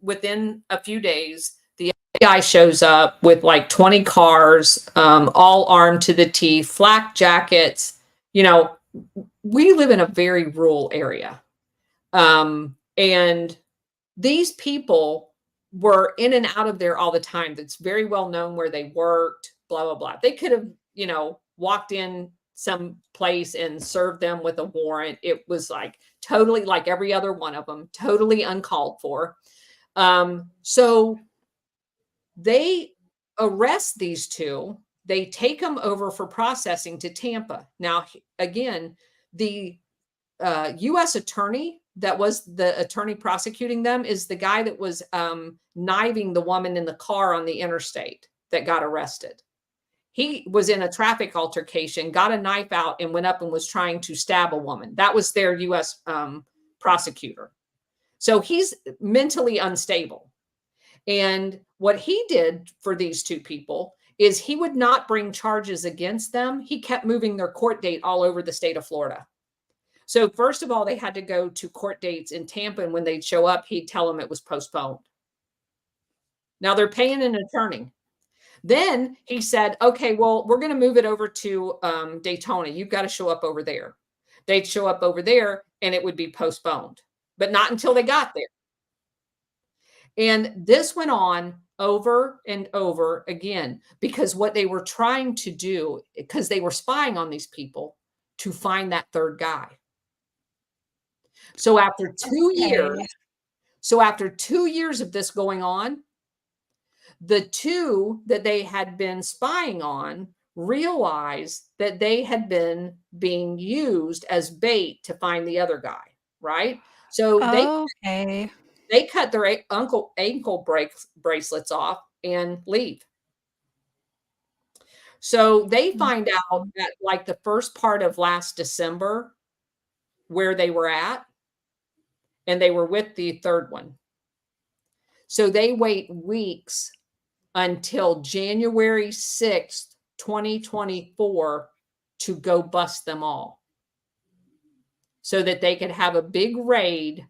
within a few days, the FBI shows up with like 20 cars, all armed to the teeth, flak jackets. You know, we live in a very rural area. And these people were in and out of there all the time. That's very well known where they worked, blah, blah, blah. They could have, you know, walked in some place and served them with a warrant. It was like totally like every other one of them, totally uncalled for. So they arrest these 2. They take them over for processing to Tampa. Now, again, the U.S. attorney that was the attorney prosecuting them is the guy that was knifing the woman in the car on the interstate that got arrested. He was in a traffic altercation, got a knife out, and went up and was trying to stab a woman. That was their U.S. Prosecutor. So he's mentally unstable. And what he did for these 2 people is he would not bring charges against them. He kept moving their court date all over the state of Florida. So first of all, they had to go to court dates in Tampa, and when they'd show up, he'd tell them it was postponed. Now they're paying an attorney. Then he said, okay, well, we're going to move it over to Daytona. You've got to show up over there. They'd show up over there and it would be postponed, but not until they got there. And this went on over and over again, because what they were trying to do, because they were spying on these people to find that 3rd guy. So after 2 years of this going on, the 2 that they had been spying on realized that they had been being used as bait to find the other guy, right? So they cut their ankle bracelets off and leave. So they find out that like the first part of last December where they were at, and they were with the 3rd one. So they wait weeks until January 6th, 2024 to go bust them all, so that they could have a big raid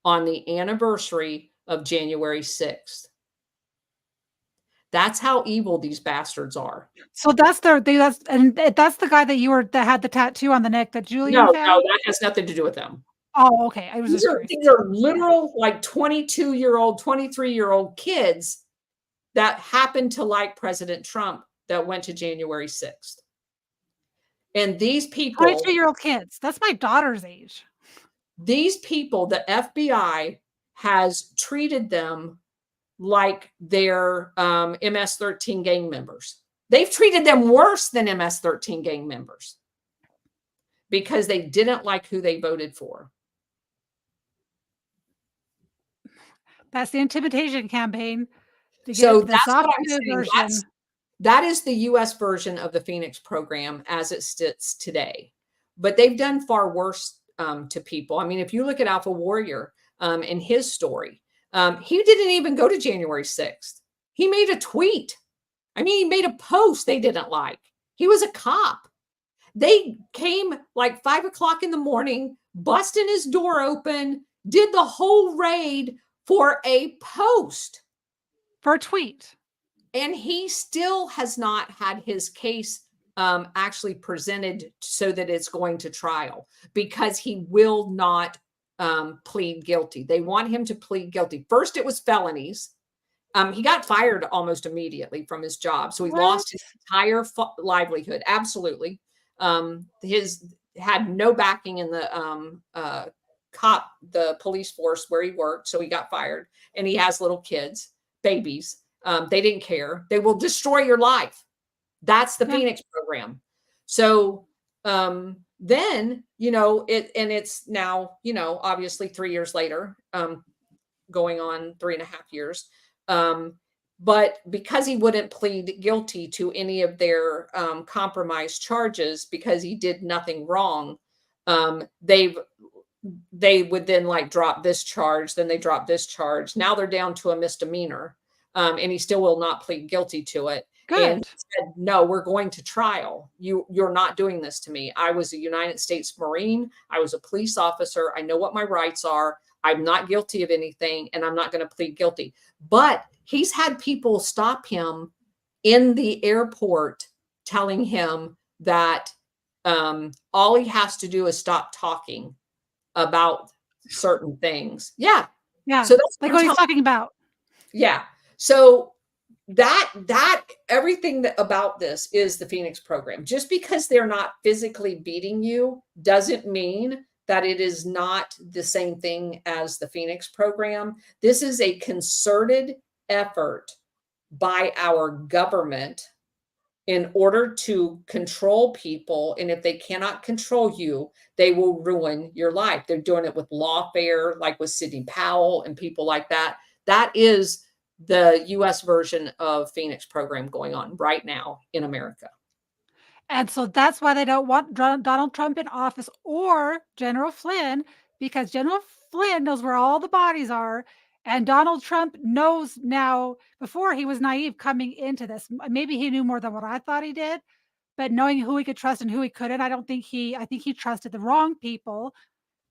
on the anniversary of January 6th. That's how evil these bastards are. So that's the guy that had the tattoo on the neck that Julian No, found? that has nothing to do with them. Oh, okay. I was just curious. These are literal like 22-year-old, 23-year-old kids that happened to like President Trump that went to January 6th. And these people, 22-year-old kids. That's my daughter's age. These people, the FBI has treated them like they're MS-13 gang members. They've treated them worse than MS-13 gang members because they didn't like who they voted for. That's the intimidation campaign. So that's what I'm saying. That is the U.S. version of the Phoenix program as it sits today. But they've done far worse to people. I mean, if you look at Alpha Warrior and his story, he didn't even go to January 6th. He made a tweet. I mean, he made a post they didn't like. He was a cop. They came like 5 o'clock in the morning, busting his door open, did the whole raid for a post. For a tweet. And he still has not had his case actually presented so that it's going to trial, because he will not plead guilty. They want him to plead guilty. First, it was felonies. He got fired almost immediately from his job. So he What? lost his entire livelihood. Absolutely. His had no backing in the the police force where he worked. So he got fired, and he has little kids, babies. They didn't care. They will destroy your life. That's the Yeah. Phoenix program. So then, it's now, obviously 3 years later, going on 3.5 years. But because he wouldn't plead guilty to any of their compromise charges, because he did nothing wrong, they would then like drop this charge, then they drop this charge. Now they're down to a misdemeanor, and he still will not plead guilty to it. And Good. he said, no, we're going to trial. You're not doing this to me. I was a United States Marine. I was a police officer. I know what my rights are. I'm not guilty of anything, and I'm not going to plead guilty. But he's had people stop him in the airport telling him that all he has to do is stop talking about certain things. Yeah. Yeah. So that's like what he's talking about. Yeah. So that everything about this is the Phoenix program. Just because they're not physically beating you doesn't mean that it is not the same thing as the Phoenix program. This is a concerted effort by our government in order to control people. And if they cannot control you, they will ruin your life. They're doing it with lawfare, like with Sidney Powell and people like that. That is the US version of Phoenix program going on right now in America. And so that's why they don't want Donald Trump in office or General Flynn, because General Flynn knows where all the bodies are. And Donald Trump knows now. Before, he was naive coming into this. Maybe he knew more than what I thought he did, but knowing who he could trust and who he couldn't, I think he trusted the wrong people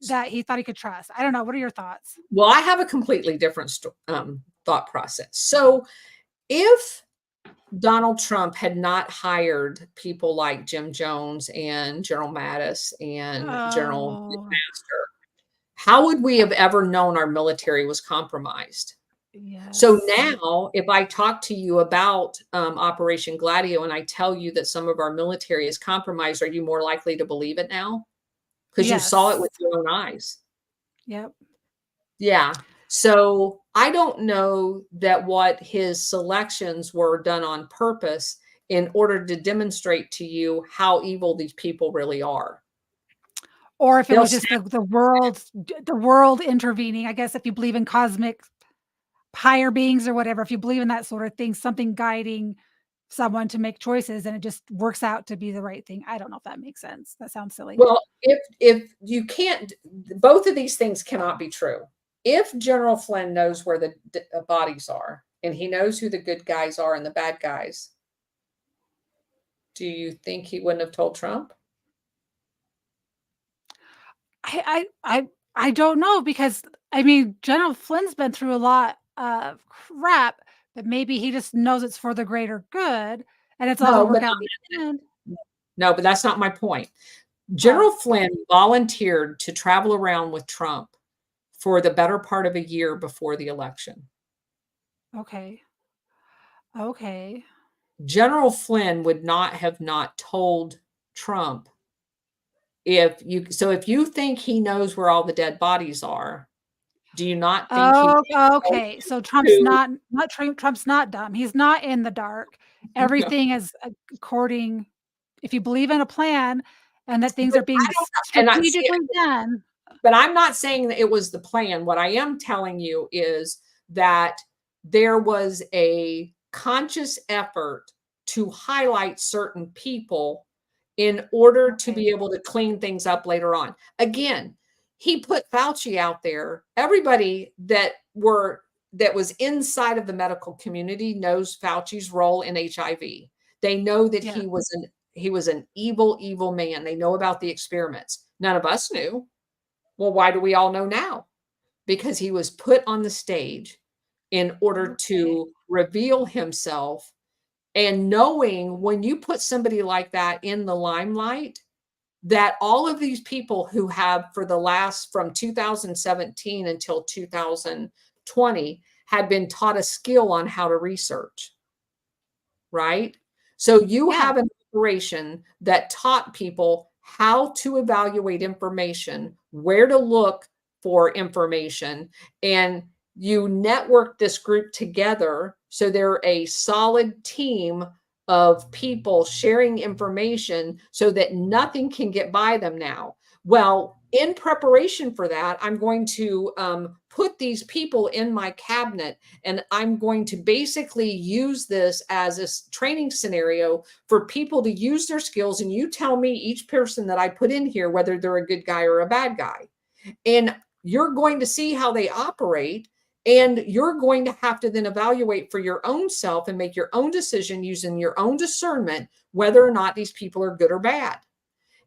that he thought he could trust. I don't know. What are your thoughts? Well, I have a completely different thought process. So if Donald Trump had not hired people like Jim Jones and General Mattis and General Oh, McMaster, how would we have ever known our military was compromised? So yes. now, if I talk to you about Operation Gladio and I tell you that some of our military is compromised, are you more likely to believe it now? Because you saw it with Yes. your own eyes. Yep. Yeah. So I don't know that what his selections were done on purpose in order to demonstrate to you how evil these people really are. Or if it They'll was just the world intervening, I guess if you believe in cosmic higher beings or whatever, if you believe in that sort of thing, something guiding someone to make choices and it just works out to be the right thing. I don't know if that makes sense. That sounds silly. Well, if you can't, both of these things cannot be true. If General Flynn knows where the bodies are and he knows who the good guys are and the bad guys, do you think he wouldn't have told Trump? I don't know, because I mean, General Flynn's been through a lot of crap, but maybe he just knows it's for the greater good and it's all No, gonna but work out in the end. no, but that's not my point. Oh, General Flynn volunteered to travel around with Trump for the better part of a year before the election. okay. Okay. General Flynn would not have not told Trump if you think he knows where all the dead bodies are, do you not think he Oh, okay. So to Trump's not dumb. He's not in the dark. no, Everything is according, if you believe in a plan and that things but are being I don't and I see strategically done. but I'm not saying that it was the plan. What I am telling you is that there was a conscious effort to highlight certain people in order to Okay. be able to clean things up later on. Again, he put Fauci out there. Everybody that was inside of the medical community knows Fauci's role in HIV. They know that Yeah. he was he was an evil, evil man. They know about the experiments. None of us knew. Well, why do we all know now? Because he was put on the stage in order to reveal himself. And knowing when you put somebody like that in the limelight, that all of these people who have for the last from 2017 until 2020 had been taught a skill on how to research, right? So you Yeah. have an operation that taught people how to evaluate information, where to look for information, and you network this group together so they're a solid team of people sharing information so that nothing can get by them now. Well, in preparation for that, I'm going to put these people in my cabinet, and I'm going to basically use this as a training scenario for people to use their skills. And you tell me, each person that I put in here, whether they're a good guy or a bad guy. And you're going to see how they operate. And you're going to have to then evaluate for your own self and make your own decision using your own discernment whether or not these people are good or bad.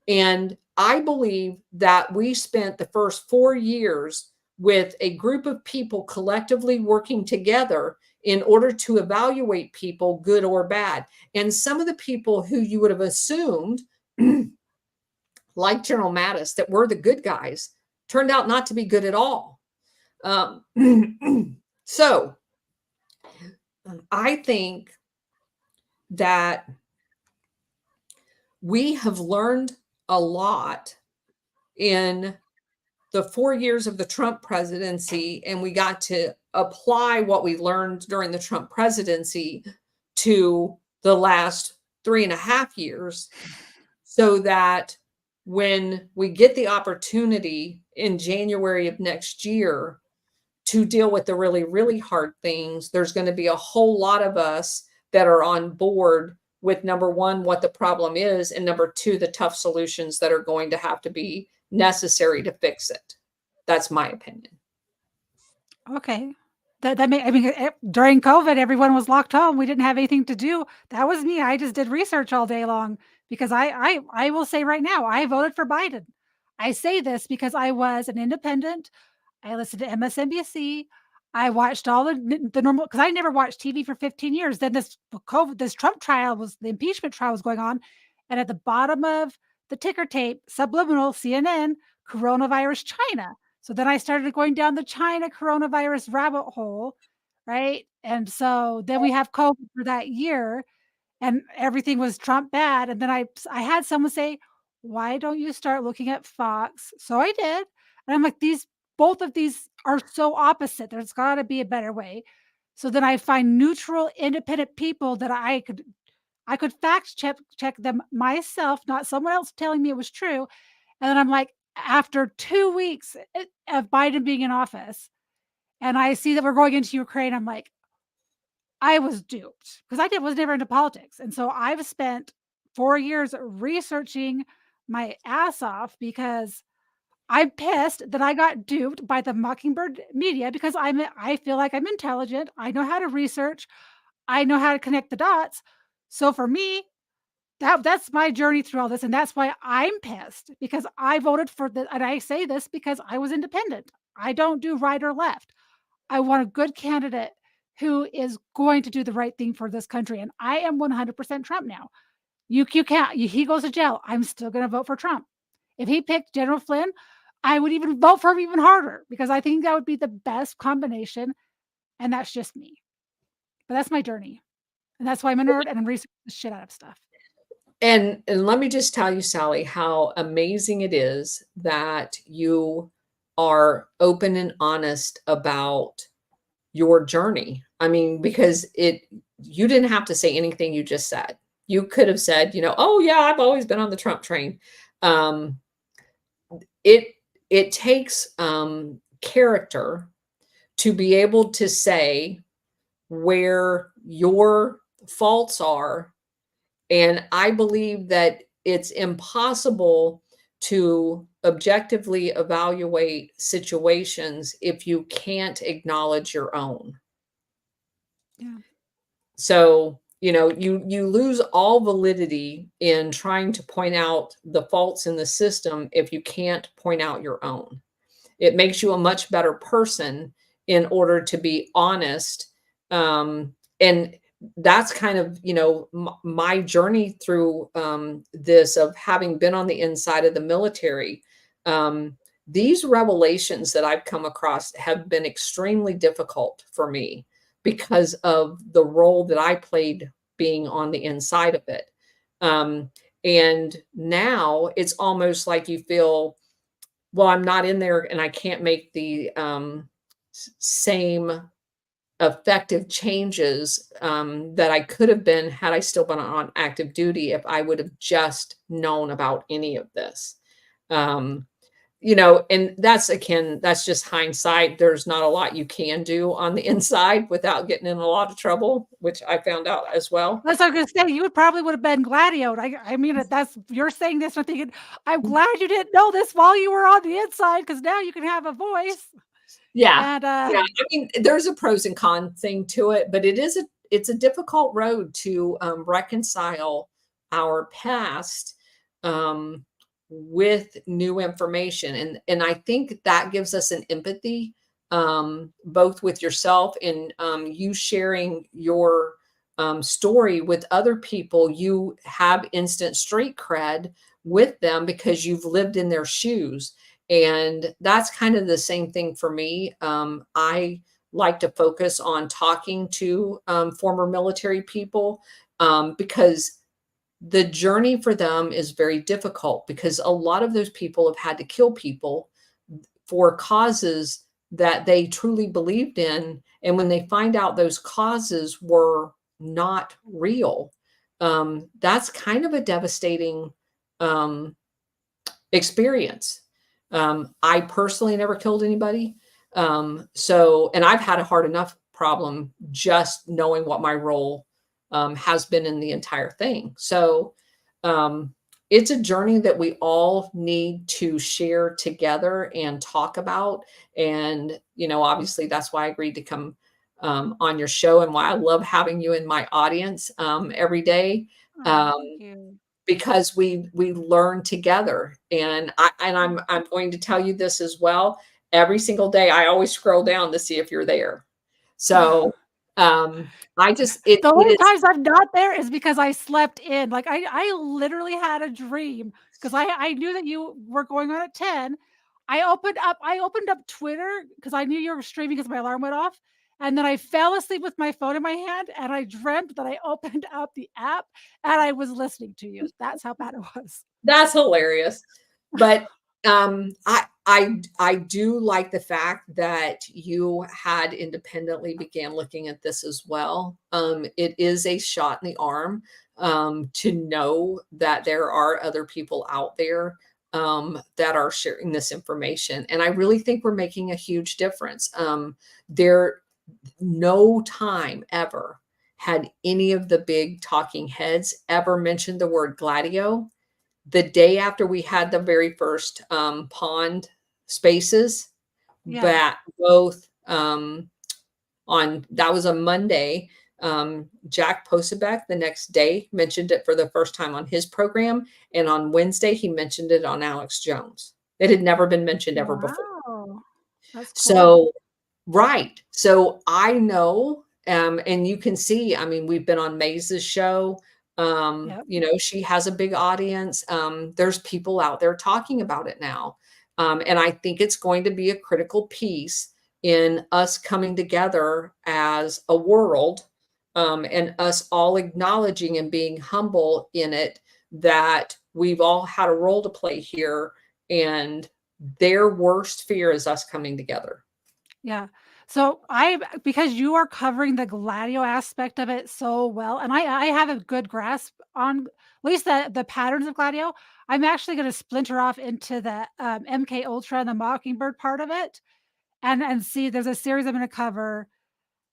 And I believe that we spent the first 4 years with a group of people collectively working together in order to evaluate people, good or bad. And some of the people who you would have assumed, like General Mattis, that were the good guys, turned out not to be good at all. So I think that we have learned a lot in the 4 years of the Trump presidency, and we got to apply what we learned during the Trump presidency to the last 3.5 years, so that when we get the opportunity in January of next year to deal with the really, really hard things, there's going to be a whole lot of us that are on board with, number one, what the problem is, and number two, the tough solutions that are going to have to be necessary to fix it. That's my opinion. Okay. I mean, during COVID, everyone was locked home. We didn't have anything to do. That was me. I just did research all day long because I will say right now, I voted for Biden. I say this because I was an independent. I listened to MSNBC. I watched all the normal, because I never watched TV for 15 years. Then this Trump trial the impeachment trial was going on. And at the bottom of the ticker tape, subliminal CNN, coronavirus China. So then I started going down the China coronavirus rabbit hole, right? And so then we have COVID for that year, and everything was Trump bad. And then I had someone say, "Why don't you start looking at Fox?" So I did, and I'm like, both of these are so opposite. There's got to be a better way. So then I find neutral, independent people that I could fact check them myself, not someone else telling me it was true. And then I'm like, after 2 weeks of Biden being in office, and I see that we're going into Ukraine, I'm like, I was duped because was never into politics. And so I've spent 4 years researching my ass off because I'm pissed that I got duped by the Mockingbird media because I feel like I'm intelligent. I know how to research. I know how to connect the dots. So for me, that's my journey through all this, and that's why I'm pissed because I voted for and I say this because I was independent. I don't do right or left. I want a good candidate who is going to do the right thing for this country, and I am 100% Trump now. You can't. He goes to jail. I'm still going to vote for Trump. If he picked General Flynn, I would even vote for him even harder because I think that would be the best combination, and that's just me. But that's my journey, and that's why I'm a nerd and I'm researching the shit out of stuff. And let me just tell you, Sally, how amazing it is that you are open and honest about your journey. I mean, because you didn't have to say anything you just said. You could have said, oh yeah, I've always been on the Trump train. It takes character to be able to say where your faults are. And I believe that it's impossible to objectively evaluate situations if you can't acknowledge your own. Yeah. So you lose all validity in trying to point out the faults in the system if you can't point out your own. It makes you a much better person in order to be honest. And that's kind of, my journey through this, of having been on the inside of the military. These revelations that I've come across have been extremely difficult for me because of the role that I played being on the inside of it. Um, and now it's almost like you feel, well, I'm not in there and I can't make the same effective changes that I could have been had I still been on active duty, if I would have just known about any of this. Um, and that's just hindsight. There's not a lot you can do on the inside without getting in a lot of trouble, which I found out as well. That's what I'm gonna say, you would probably would have been Gladio. I mean, that's you're saying this, I'm thinking, I'm glad you didn't know this while you were on the inside, because now you can have a voice. Yeah. And, Yeah. I mean, there's a pros and cons thing to it, but it's a difficult road to reconcile our past um, with new information. And I think that gives us an empathy, both with yourself and you sharing your story with other people. You have instant street cred with them because you've lived in their shoes. And that's kind of the same thing for me. I like to focus on talking to former military people because the journey for them is very difficult, because a lot of those people have had to kill people for causes that they truly believed in. And when they find out those causes were not real, that's kind of a devastating um, experience. I personally never killed anybody. And I've had a hard enough problem just knowing what my role has been in the entire thing. So it's a journey that we all need to share together and talk about. And, obviously that's why I agreed to come on your show, and why I love having you in my audience every day. oh, Um, thank you. because we learn together. And I'm going to tell you this as well. Every single day I always scroll down to see if you're there. So I just The it only is times I'm not there is because I slept in. Like, I literally had a dream, because I knew that you were going on at 10. I opened up Twitter because I knew you were streaming, because my alarm went off, and then I fell asleep with my phone in my hand, and I dreamt that I opened up the app and I was listening to you. That's how bad it was. that's hilarious. But I do like the fact that you had independently began looking at this as well. It is a shot in the arm to know that there are other people out there that are sharing this information, and I really think we're making a huge difference. There, no time ever had any of the big talking heads ever mentioned the word Gladio. The day after we had the very first pond spaces, Yeah. that both on that was a Monday. Jack Posebek the next day mentioned it for the first time on his program, and on Wednesday he mentioned it on Alex Jones. It had never been mentioned ever before. Wow. That's cool. So right. So I know, and you can see, I mean, we've been on Maze's show. Yep. She has a big audience. There's people out there talking about it now. And I think it's going to be a critical piece in us coming together as a world, and us all acknowledging and being humble in it, that we've all had a role to play here. And their worst fear is us coming together. Yeah. So because you are covering the Gladio aspect of it so well, and I have a good grasp on at least the patterns of Gladio. I'm actually going to splinter off into the MK Ultra and the Mockingbird part of it, and see. There's a series I'm going to cover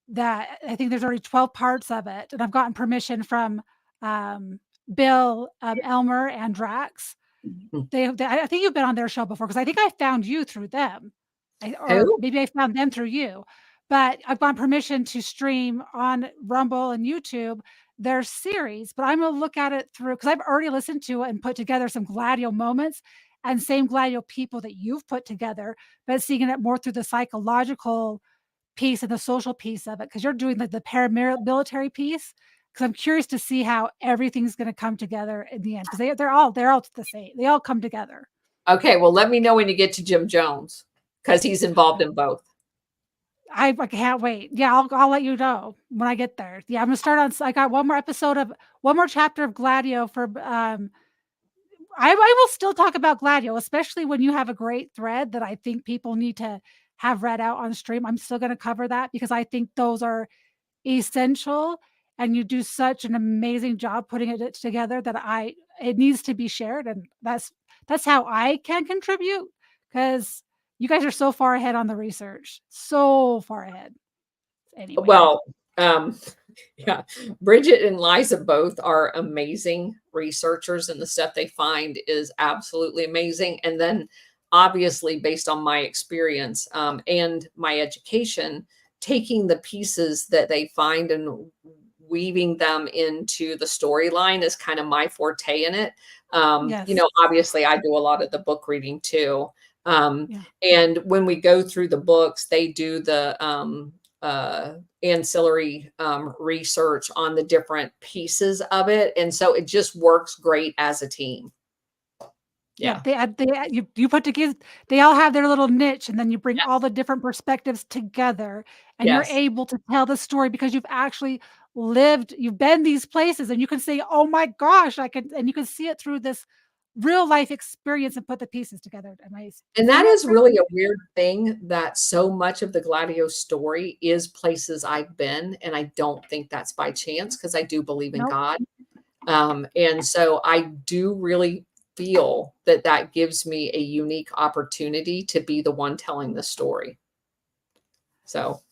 that I think there's already 12 parts of it, and I've gotten permission from um, Bill, Elmer, and Drax. I think you've been on their show before, because I think I found you through them, or Who? maybe I found them through you. But I've gotten permission to stream on Rumble and YouTube their series, but I'm gonna look at it through, because I've already listened to it and put together some Gladio moments and same Gladio people that you've put together, but seeing it more through the psychological piece and the social piece of it, because you're doing like the paramilitary piece. Because I'm curious to see how everything's going to come together in the end. Because they're all the same. They all come together. Okay, well, let me know when you get to Jim Jones because he's involved in both. I can't wait. Yeah, I'll let you know when I get there. Yeah, I'm gonna start on. I got one more chapter of Gladio for. I will still talk about Gladio, especially when you have a great thread that I think people need to have read out on stream. I'm still going to cover that because I think those are essential, and you do such an amazing job putting it together that it needs to be shared, and that's how I can contribute, because you guys are so far ahead on the research, so far ahead. Anyway, Well, yeah, Bridget and Liza both are amazing researchers, and the stuff they find is absolutely amazing. And then, obviously, based on my experience and my education, taking the pieces that they find and weaving them into the storyline is kind of my forte in it. yes. You know, obviously, I do a lot of the book reading too. Yeah. And when we go through the books, they do the ancillary research on the different pieces of it. And so it just works great as a team. Yeah. You put together, they all have their little niche, and then you bring Yes. all the different perspectives together, and you're Yes. able to tell the story because you've actually you've been these places, and you can say, "Oh my gosh, and you can see it through this real life experience and put the pieces together." And that is really a weird thing, that so much of the Gladio story is places I've been. And I don't think that's by chance, because I do believe in Nope. God. And so I do really feel that that gives me a unique opportunity to be the one telling the story. So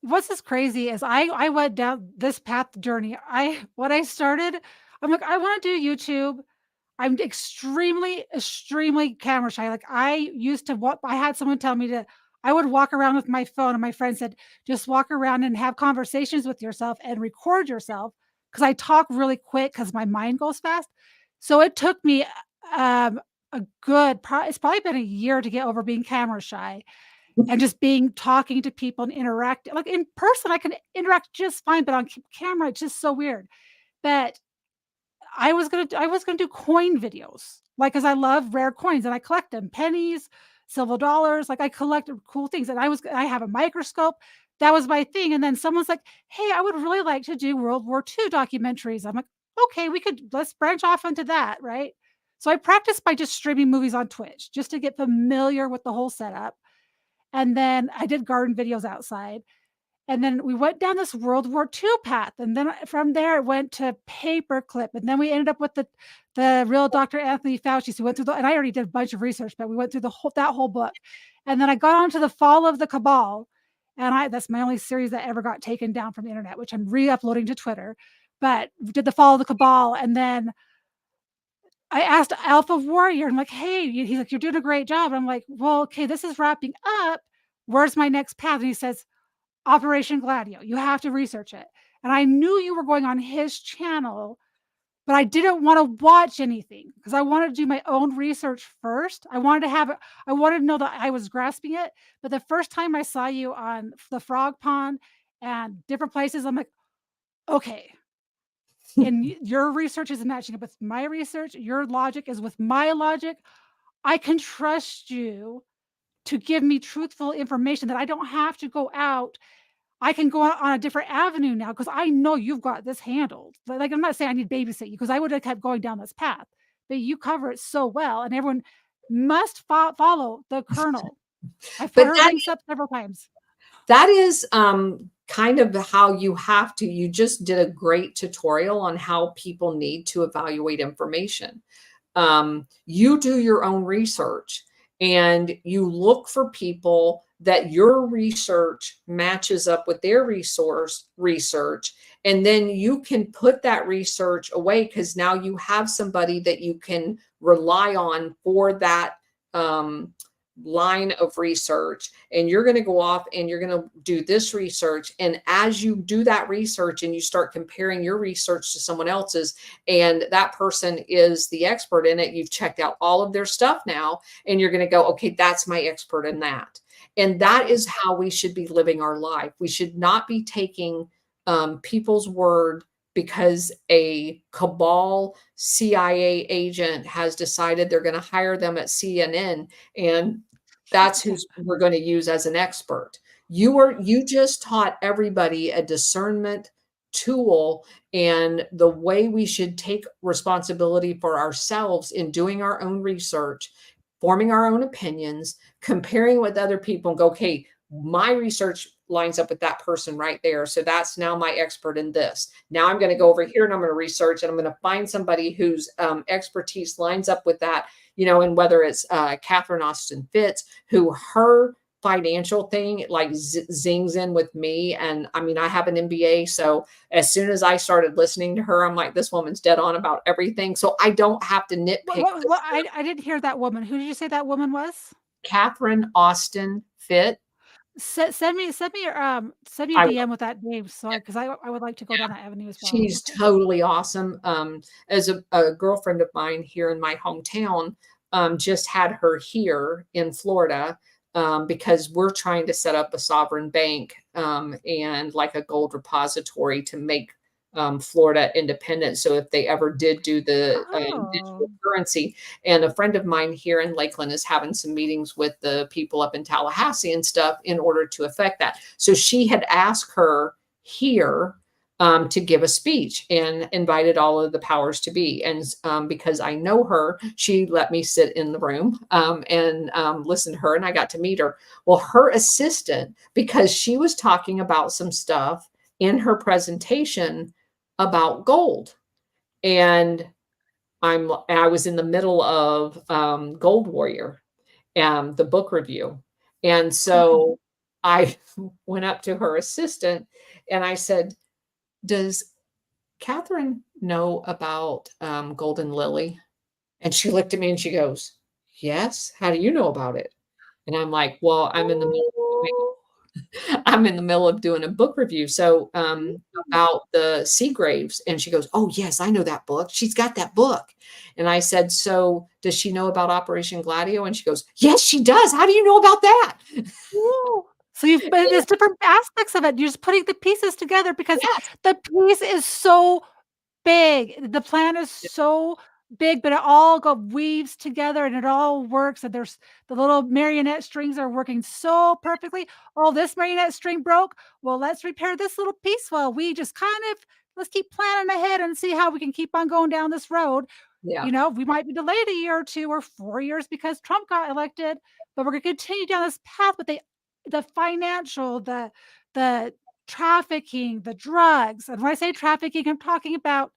What's crazy is I went down this path journey. When I started, I'm like, I want to do YouTube. I'm extremely, extremely camera shy. Like, I used to walk, I had someone tell me I would walk around with my phone, and my friend said, just walk around and have conversations with yourself and record yourself. Cause I talk really quick because my mind goes fast. So it took me um, it's probably been a year to get over being camera shy and just talking to people and interact. Like, in person, I can interact just fine, but on camera, it's just so weird. But I was gonna do coin videos, like, cause I love rare coins and I collect them, pennies, silver dollars, like, I collect cool things, and I have a microscope. That was my thing, and then someone's like, "Hey, I would really like to do World War II documentaries." I'm like, "Okay, let's branch off into that," right? So I practiced by just streaming movies on Twitch, just to get familiar with the whole setup, and then I did garden videos outside. And then we went down this World War II path, and then from there it went to paperclip, and then we ended up with the real Dr. Anthony Fauci. So we went through and I already did a bunch of research, but we went through that whole book. And then I got on to the Fall of the Cabal, and that's my only series that ever got taken down from the internet, which I'm re-uploading to Twitter. But we did the Fall of the Cabal, and then I asked Alpha Warrior, I'm like, "Hey," he's like, "You're doing a great job." I'm like, "Well, okay, this is wrapping up. Where's my next path?" And he says, "Operation Gladio. You have to research it." And I knew you were going on his channel, but I didn't want to watch anything because I wanted to do my own research first. I wanted to know that I was grasping it. But the first time I saw you on the Frog Pond and different places, I'm like, okay. And your research is matching up with my research. Your logic is with my logic. I can trust you to give me truthful information that I don't have to go out. I can go on a different avenue now because I know you've got this handled. Like, I'm not saying I need to babysit you, because I would have kept going down this path, but you cover it so well, and everyone must follow the Colonel. I've put but her links up several times. that is kind of how you just did a great tutorial on how people need to evaluate information. You do your own research, and you look for people that your research matches up with their research, and then you can put that research away, because now you have somebody that you can rely on for that line of research, and you're going to go off and you're going to do this research. And as you do that research and you start comparing your research to someone else's, and that person is the expert in it, you've checked out all of their stuff now, and you're going to go, okay, that's my expert in that. And that is how we should be living our life. We should not be taking people's word because a cabal CIA agent has decided they're going to hire them at CNN, and that's who we're going to use as an expert. You just taught everybody a discernment tool and the way we should take responsibility for ourselves in doing our own research, forming our own opinions, comparing with other people, and go, okay, my research lines up with that person right there. So that's now my expert in this. Now I'm going to go over here and I'm going to research and I'm going to find somebody whose expertise lines up with that, and whether it's Catherine Austin Fitts, who her financial thing like zings in with me. And I mean, I have an MBA. So as soon as I started listening to her, I'm like, this woman's dead on about everything. So I don't have to nitpick. I didn't hear that woman. Who did you say that woman was? Catherine Austin Fitts. Send me your DM with that name, so because I would like to go down that avenue as well. She's totally awesome. As a girlfriend of mine here in my hometown, just had her here in Florida because we're trying to set up a sovereign bank and like a gold repository to make Florida independent. So if they ever did do the digital currency, and a friend of mine here in Lakeland is having some meetings with the people up in Tallahassee and stuff in order to affect that. So she had asked her here to give a speech and invited all of the powers to be. And because I know her, she let me sit in the room and listen to her, and I got to meet her. Well, her assistant, because she was talking about some stuff in her presentation about gold. And I was in the middle of Gold Warrior, the book review. And so I went up to her assistant and I said, does Catherine know about Golden Lily? And she looked at me and she goes, yes. How do you know about it? And I'm like, well, I'm in the middle of doing a book review. So about the Seagraves. And she goes, oh, yes, I know that book. She's got that book. And I said, so does she know about Operation Gladio? And she goes, yes, she does. How do you know about that? Ooh. So there's different aspects of it. You're just putting the pieces together because the piece is so big. The plan is so big, but it all weaves together and it all works. And there's the little marionette strings are working so perfectly. Oh, this marionette string broke. Well, let's repair this little piece. Well, we just let's keep planning ahead and see how we can keep on going down this road. Yeah. We might be delayed a year or 2 or 4 years because Trump got elected, but we're going to continue down this path. But the financial, the trafficking, the drugs, and when I say trafficking, I'm talking about,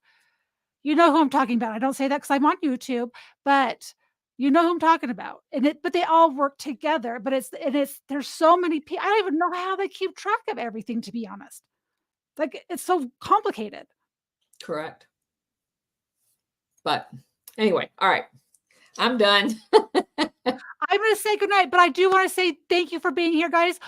who I'm talking about. I don't say that because I'm on YouTube, but you know who I'm talking about. But they all work together. But there's so many people. I don't even know how they keep track of everything, to be honest. Like, it's so complicated. Correct. But anyway, all right, I'm done. I'm going to say goodnight, but I do want to say thank you for being here, guys.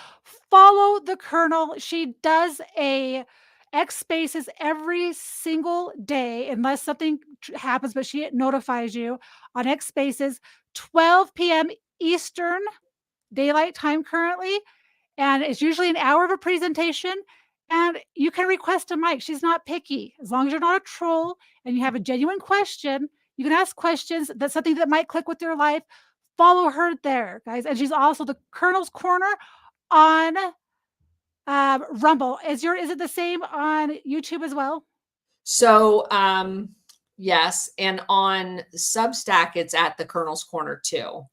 Follow the Colonel. She does a X Spaces every single day, unless something happens, but she notifies you on X Spaces, 12 p.m. Eastern Daylight Time currently. And it's usually an hour of a presentation. And you can request a mic. She's not picky. As long as you're not a troll and you have a genuine question, you can ask questions. That's something that might click with your life. Follow her there, guys. And she's also the Colonel's Corner on Rumble. Is it the same on YouTube as well? So yes, and on Substack, it's at the Colonel's Corner too.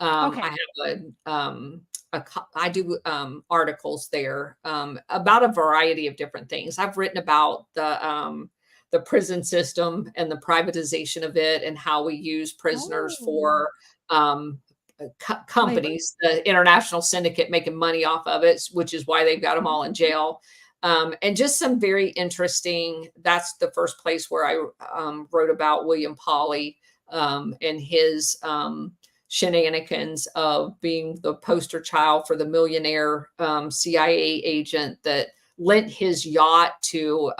Okay. I have I do articles there about a variety of different things. I've written about the prison system and the privatization of it, and how we use prisoners for companies, the international syndicate making money off of it, which is why they've got them all in jail. And just some very interesting, that's the first place where I wrote about William Pauly and his shenanigans of being the poster child for the millionaire CIA agent that lent his yacht to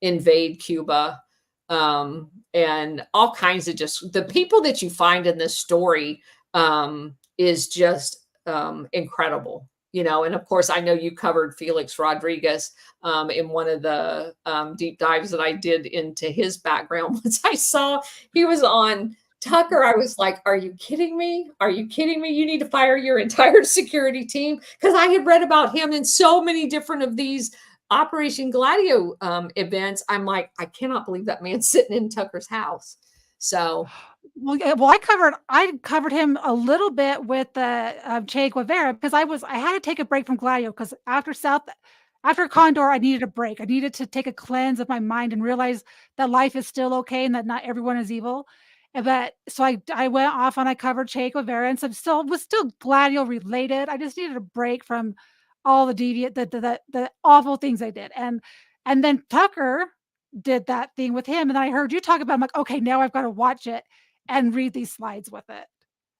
invade Cuba, and all kinds of just the people that you find in this story is just incredible. And of course, I know you covered Felix Rodriguez in one of the deep dives that I did into his background. Once I saw he was on Tucker, I was like, are you kidding me? Are you kidding me? You need to fire your entire security team. Because I had read about him in so many different of these Operation Gladio events. I'm like, I cannot believe that man's sitting in Tucker's house. So, Well, yeah, well, I covered him a little bit with the Che Guevara because I had to take a break from Gladio because after Condor, I needed a break. I needed to take a cleanse of my mind and realize that life is still okay and that not everyone is evil. But so I went off and I covered Che Guevara and some was still Gladio related. I just needed a break from all the deviant the awful things I did. And then Tucker did that thing with him, and then I heard you talk about it, I'm like, "Okay, now I've gotta watch it and read these slides with it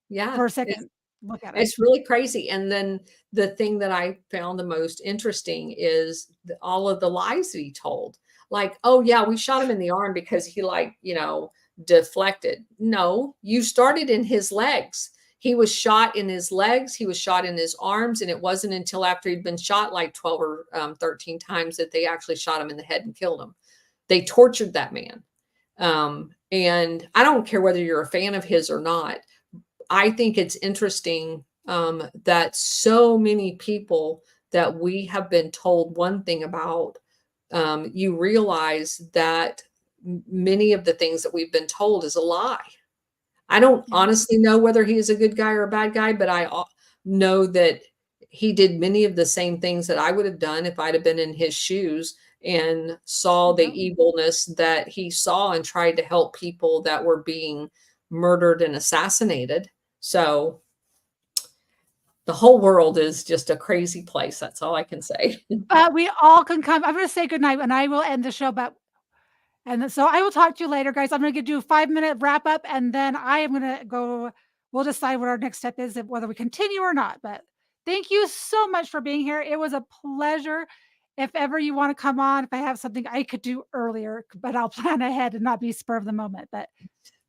yeah, for a second, look at it." it's really crazy. And then the thing that I found the most interesting is all of the lies that he told. Like, oh, yeah, we shot him in the arm because he, like, deflected. No, you started in his legs. He was shot in his legs, he was shot in his arms. And it wasn't until after he'd been shot like 12 or 13 times that they actually shot him in the head and killed him. They tortured that man. And I don't care whether you're a fan of his or not. I think it's interesting that so many people that we have been told one thing about, you realize that many of the things that we've been told is a lie. I don't Yeah. honestly know whether he is a good guy or a bad guy, but I know that he did many of the same things that I would have done if I'd have been in his shoes and saw the Yep. evilness that he saw and tried to help people that were being murdered and assassinated. So the whole world is just a crazy place. That's all I can say. But we all can come I'm gonna say goodnight, and I will end the show, but so I will talk to you later, guys. I'm gonna do a 5-minute wrap up, and then I am gonna go we'll decide what our next step is, if whether we continue or not, but thank you so much for being here. It was a pleasure. If ever you wanna come on, if I have something I could do earlier, but I'll plan ahead and not be spur of the moment, but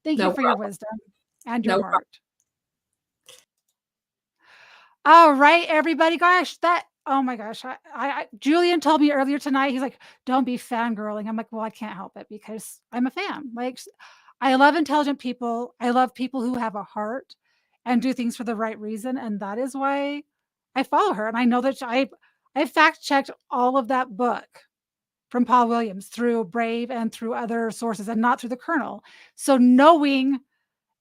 thank you No for your problem. wisdom and your No problem. heart. All right, everybody. Gosh, oh my gosh. Julian told me earlier tonight, he's like, don't be fangirling. I'm like, well, I can't help it because I'm a fan. Like, I love intelligent people. I love people who have a heart and do things for the right reason. And that is why I follow her. And I know that I fact checked all of that book from Paul Williams through Brave and through other sources and not through the Colonel. So knowing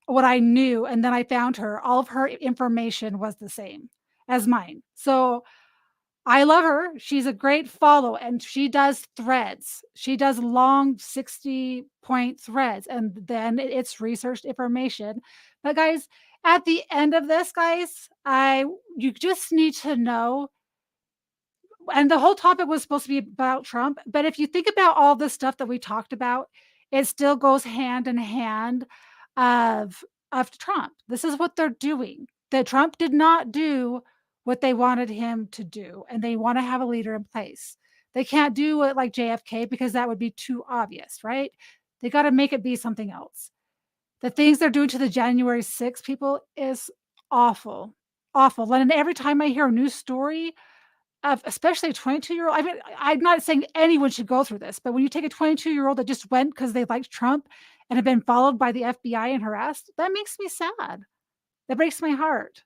what I knew, and then I found her. All of her information was the same as mine. So I love her. She's a great follow, and she does threads. She does long 60-point threads, and then it's researched information. But guys, at the end of this, guys, I you just need to know and the whole topic was supposed to be about Trump, but if you think about all the stuff that we talked about, it still goes hand in hand of Trump. This is what they're doing. That Trump did not do what they wanted him to do, and they want to have a leader in place. They can't do it like JFK because that would be too obvious, right? They got to make it be something else. The things they're doing to the January 6th people is awful, awful. And every time I hear a news story of especially a 22-year-old, I mean, I'm not saying anyone should go through this, but when you take a 22-year-old that just went because they liked Trump and have been followed by the FBI and harassed, that makes me sad. That breaks my heart.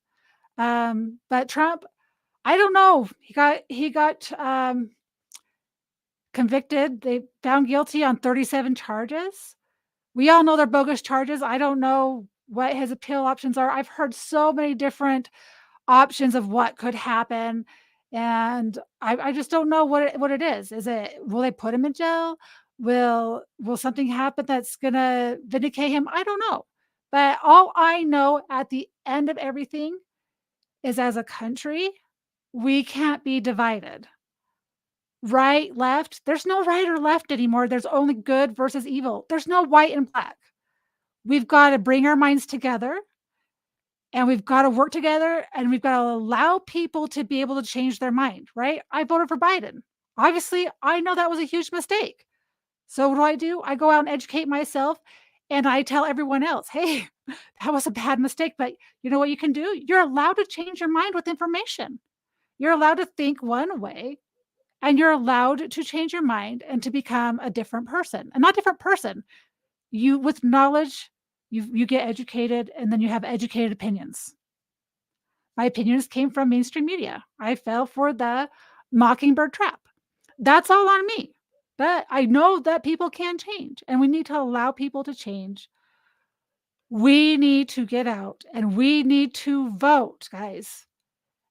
But Trump, I don't know. He got convicted. They found guilty on 37 charges. We all know they're bogus charges. I don't know what his appeal options are. I've heard so many different options of what could happen, and I just don't know what it is. Is it will they put him in jail? Will something happen that's gonna vindicate him? I don't know. But all I know at the end of everything is as a country, we can't be divided. Right, left, there's no right or left anymore. There's only good versus evil. There's no white and black. We've got to bring our minds together, and we've got to work together, and we've got to allow people to be able to change their mind, right? I voted for Biden. Obviously, I know that was a huge mistake. So what do? I go out and educate myself, and I tell everyone else, "Hey, that was a bad mistake, but you know what you can do? You're allowed to change your mind with information. You're allowed to think one way, and you're allowed to change your mind and to become a different person. And not different person. You with knowledge, you get educated, and then you have educated opinions. My opinions came from mainstream media. I fell for the mockingbird trap. That's all on me. But I know that people can change, and we need to allow people to change. We need to get out and we need to vote, guys.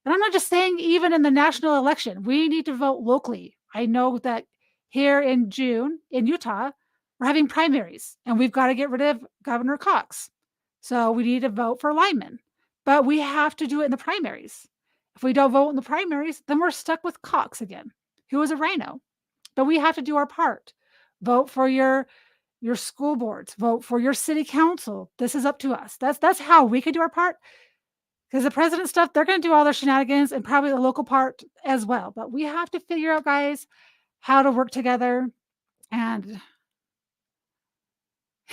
And I'm not just saying even in the national election, we need to vote locally. I know that here in June in Utah, we're having primaries and we've got to get rid of Governor Cox. So we need to vote for Lyman, but we have to do it in the primaries. If we don't vote in the primaries, then we're stuck with Cox again, who is a rhino. But we have to do our part. Vote for your school boards, vote for your city council. This is up to us. That's how we can do our part. Because the president stuff, they're going to do all their shenanigans and probably the local part as well. But we have to figure out, guys, how to work together. And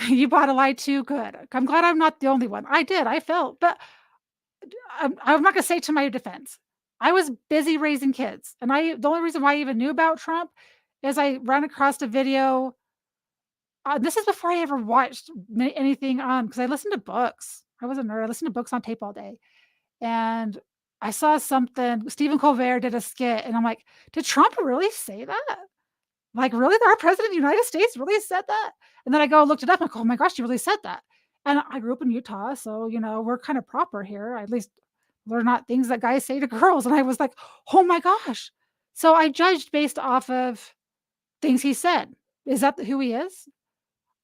you bought a lie too. Good. I'm glad I'm not the only one. I did. I felt, but I'm not going to say to my defense. I was busy raising kids, and the only reason why I even knew about Trump is I ran across a video. This is before I ever watched anything on because I listened to books. I was a nerd. I listened to books on tape all day. And I saw something, Stephen Colbert did a skit, and I'm like, did Trump really say that? Like, really? Our president of the United States really said that? And then I go looked it up. I'm like, oh my gosh, he really said that. And I grew up in Utah, so we're kind of proper here. At least they're not things that guys say to girls. And I was like, oh my gosh. So I judged based off of things he said. Is that who he is?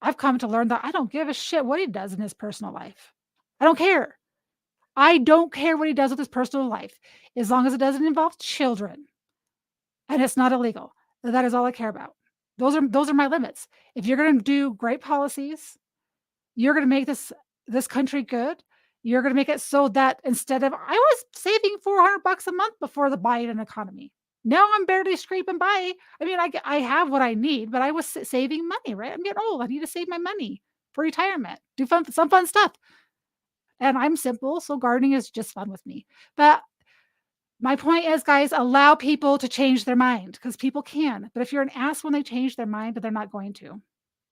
I've come to learn that I don't give a shit what he does in his personal life. I don't care. I don't care what he does with his personal life, as long as it doesn't involve children and it's not illegal. That is all I care about. Those are my limits. If you're going to do great policies, you're going to make this country good. You're going to make it so that instead of I was saving $400 a month before the Biden economy. Now I'm barely scraping by. I mean, I have what I need, but I was saving money, right? I'm getting old. I need to save my money for retirement. Do some fun stuff. And I'm simple, so gardening is just fun with me. But my point is, guys, allow people to change their mind because people can. But if you're an ass when they change their mind, they're not going to.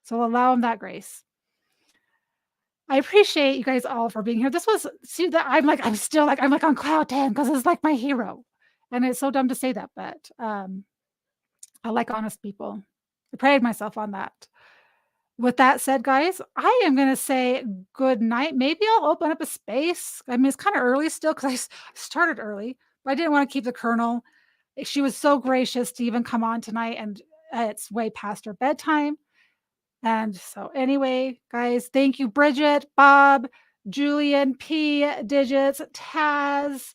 So allow them that grace. I appreciate you guys all for being here. This was see that I'm like on cloud 10 because it's like my hero. And it's so dumb to say that, but I like honest people. I pride myself on that. With that said, guys, I am going to say good night. Maybe I'll open up a space. I mean, it's kind of early still because I started early, but I didn't want to keep the colonel. She was so gracious to even come on tonight, and it's way past her bedtime. And so, anyway, guys, thank you, Bridget, Bob, Julian, P, Digits, Taz.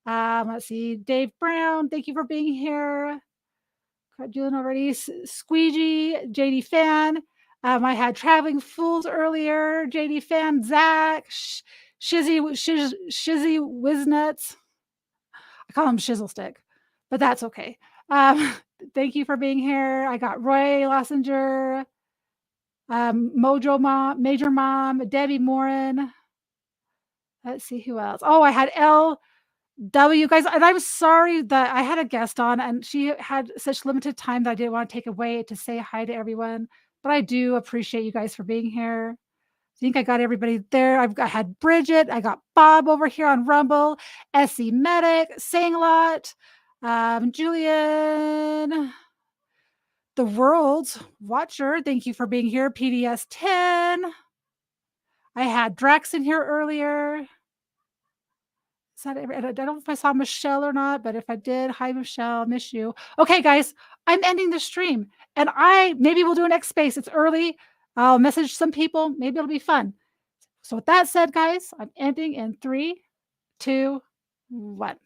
Let's see, Dave Brown. Thank you for being here. Got Julian already. Squeegee, JD Fan. I had Traveling Fools earlier. JD Fan, Zach, Shizzy Wiznuts. I call him Shizzle Stick, but that's okay. Thank you for being here. I got Roy Lassinger, Mojo Mom, Major Mom, Debbie Morin. Let's see who else. Oh, I had LW, guys, and I'm sorry that I had a guest on and she had such limited time that I didn't want to take away to say hi to everyone. But I do appreciate you guys for being here. I think I got everybody there. I had Bridget. I got Bob over here on Rumble. SC Medic, saying a lot. Julian, the World's Watcher. Thank you for being here. PDS 10. I had Drax in here earlier. Is that I don't know if I saw Michelle or not, but if I did, hi Michelle, miss you. Okay, guys, I'm ending the stream, and maybe we'll do an X space. It's early. I'll message some people. Maybe it'll be fun. So with that said, guys, I'm ending in 3, 2, 1.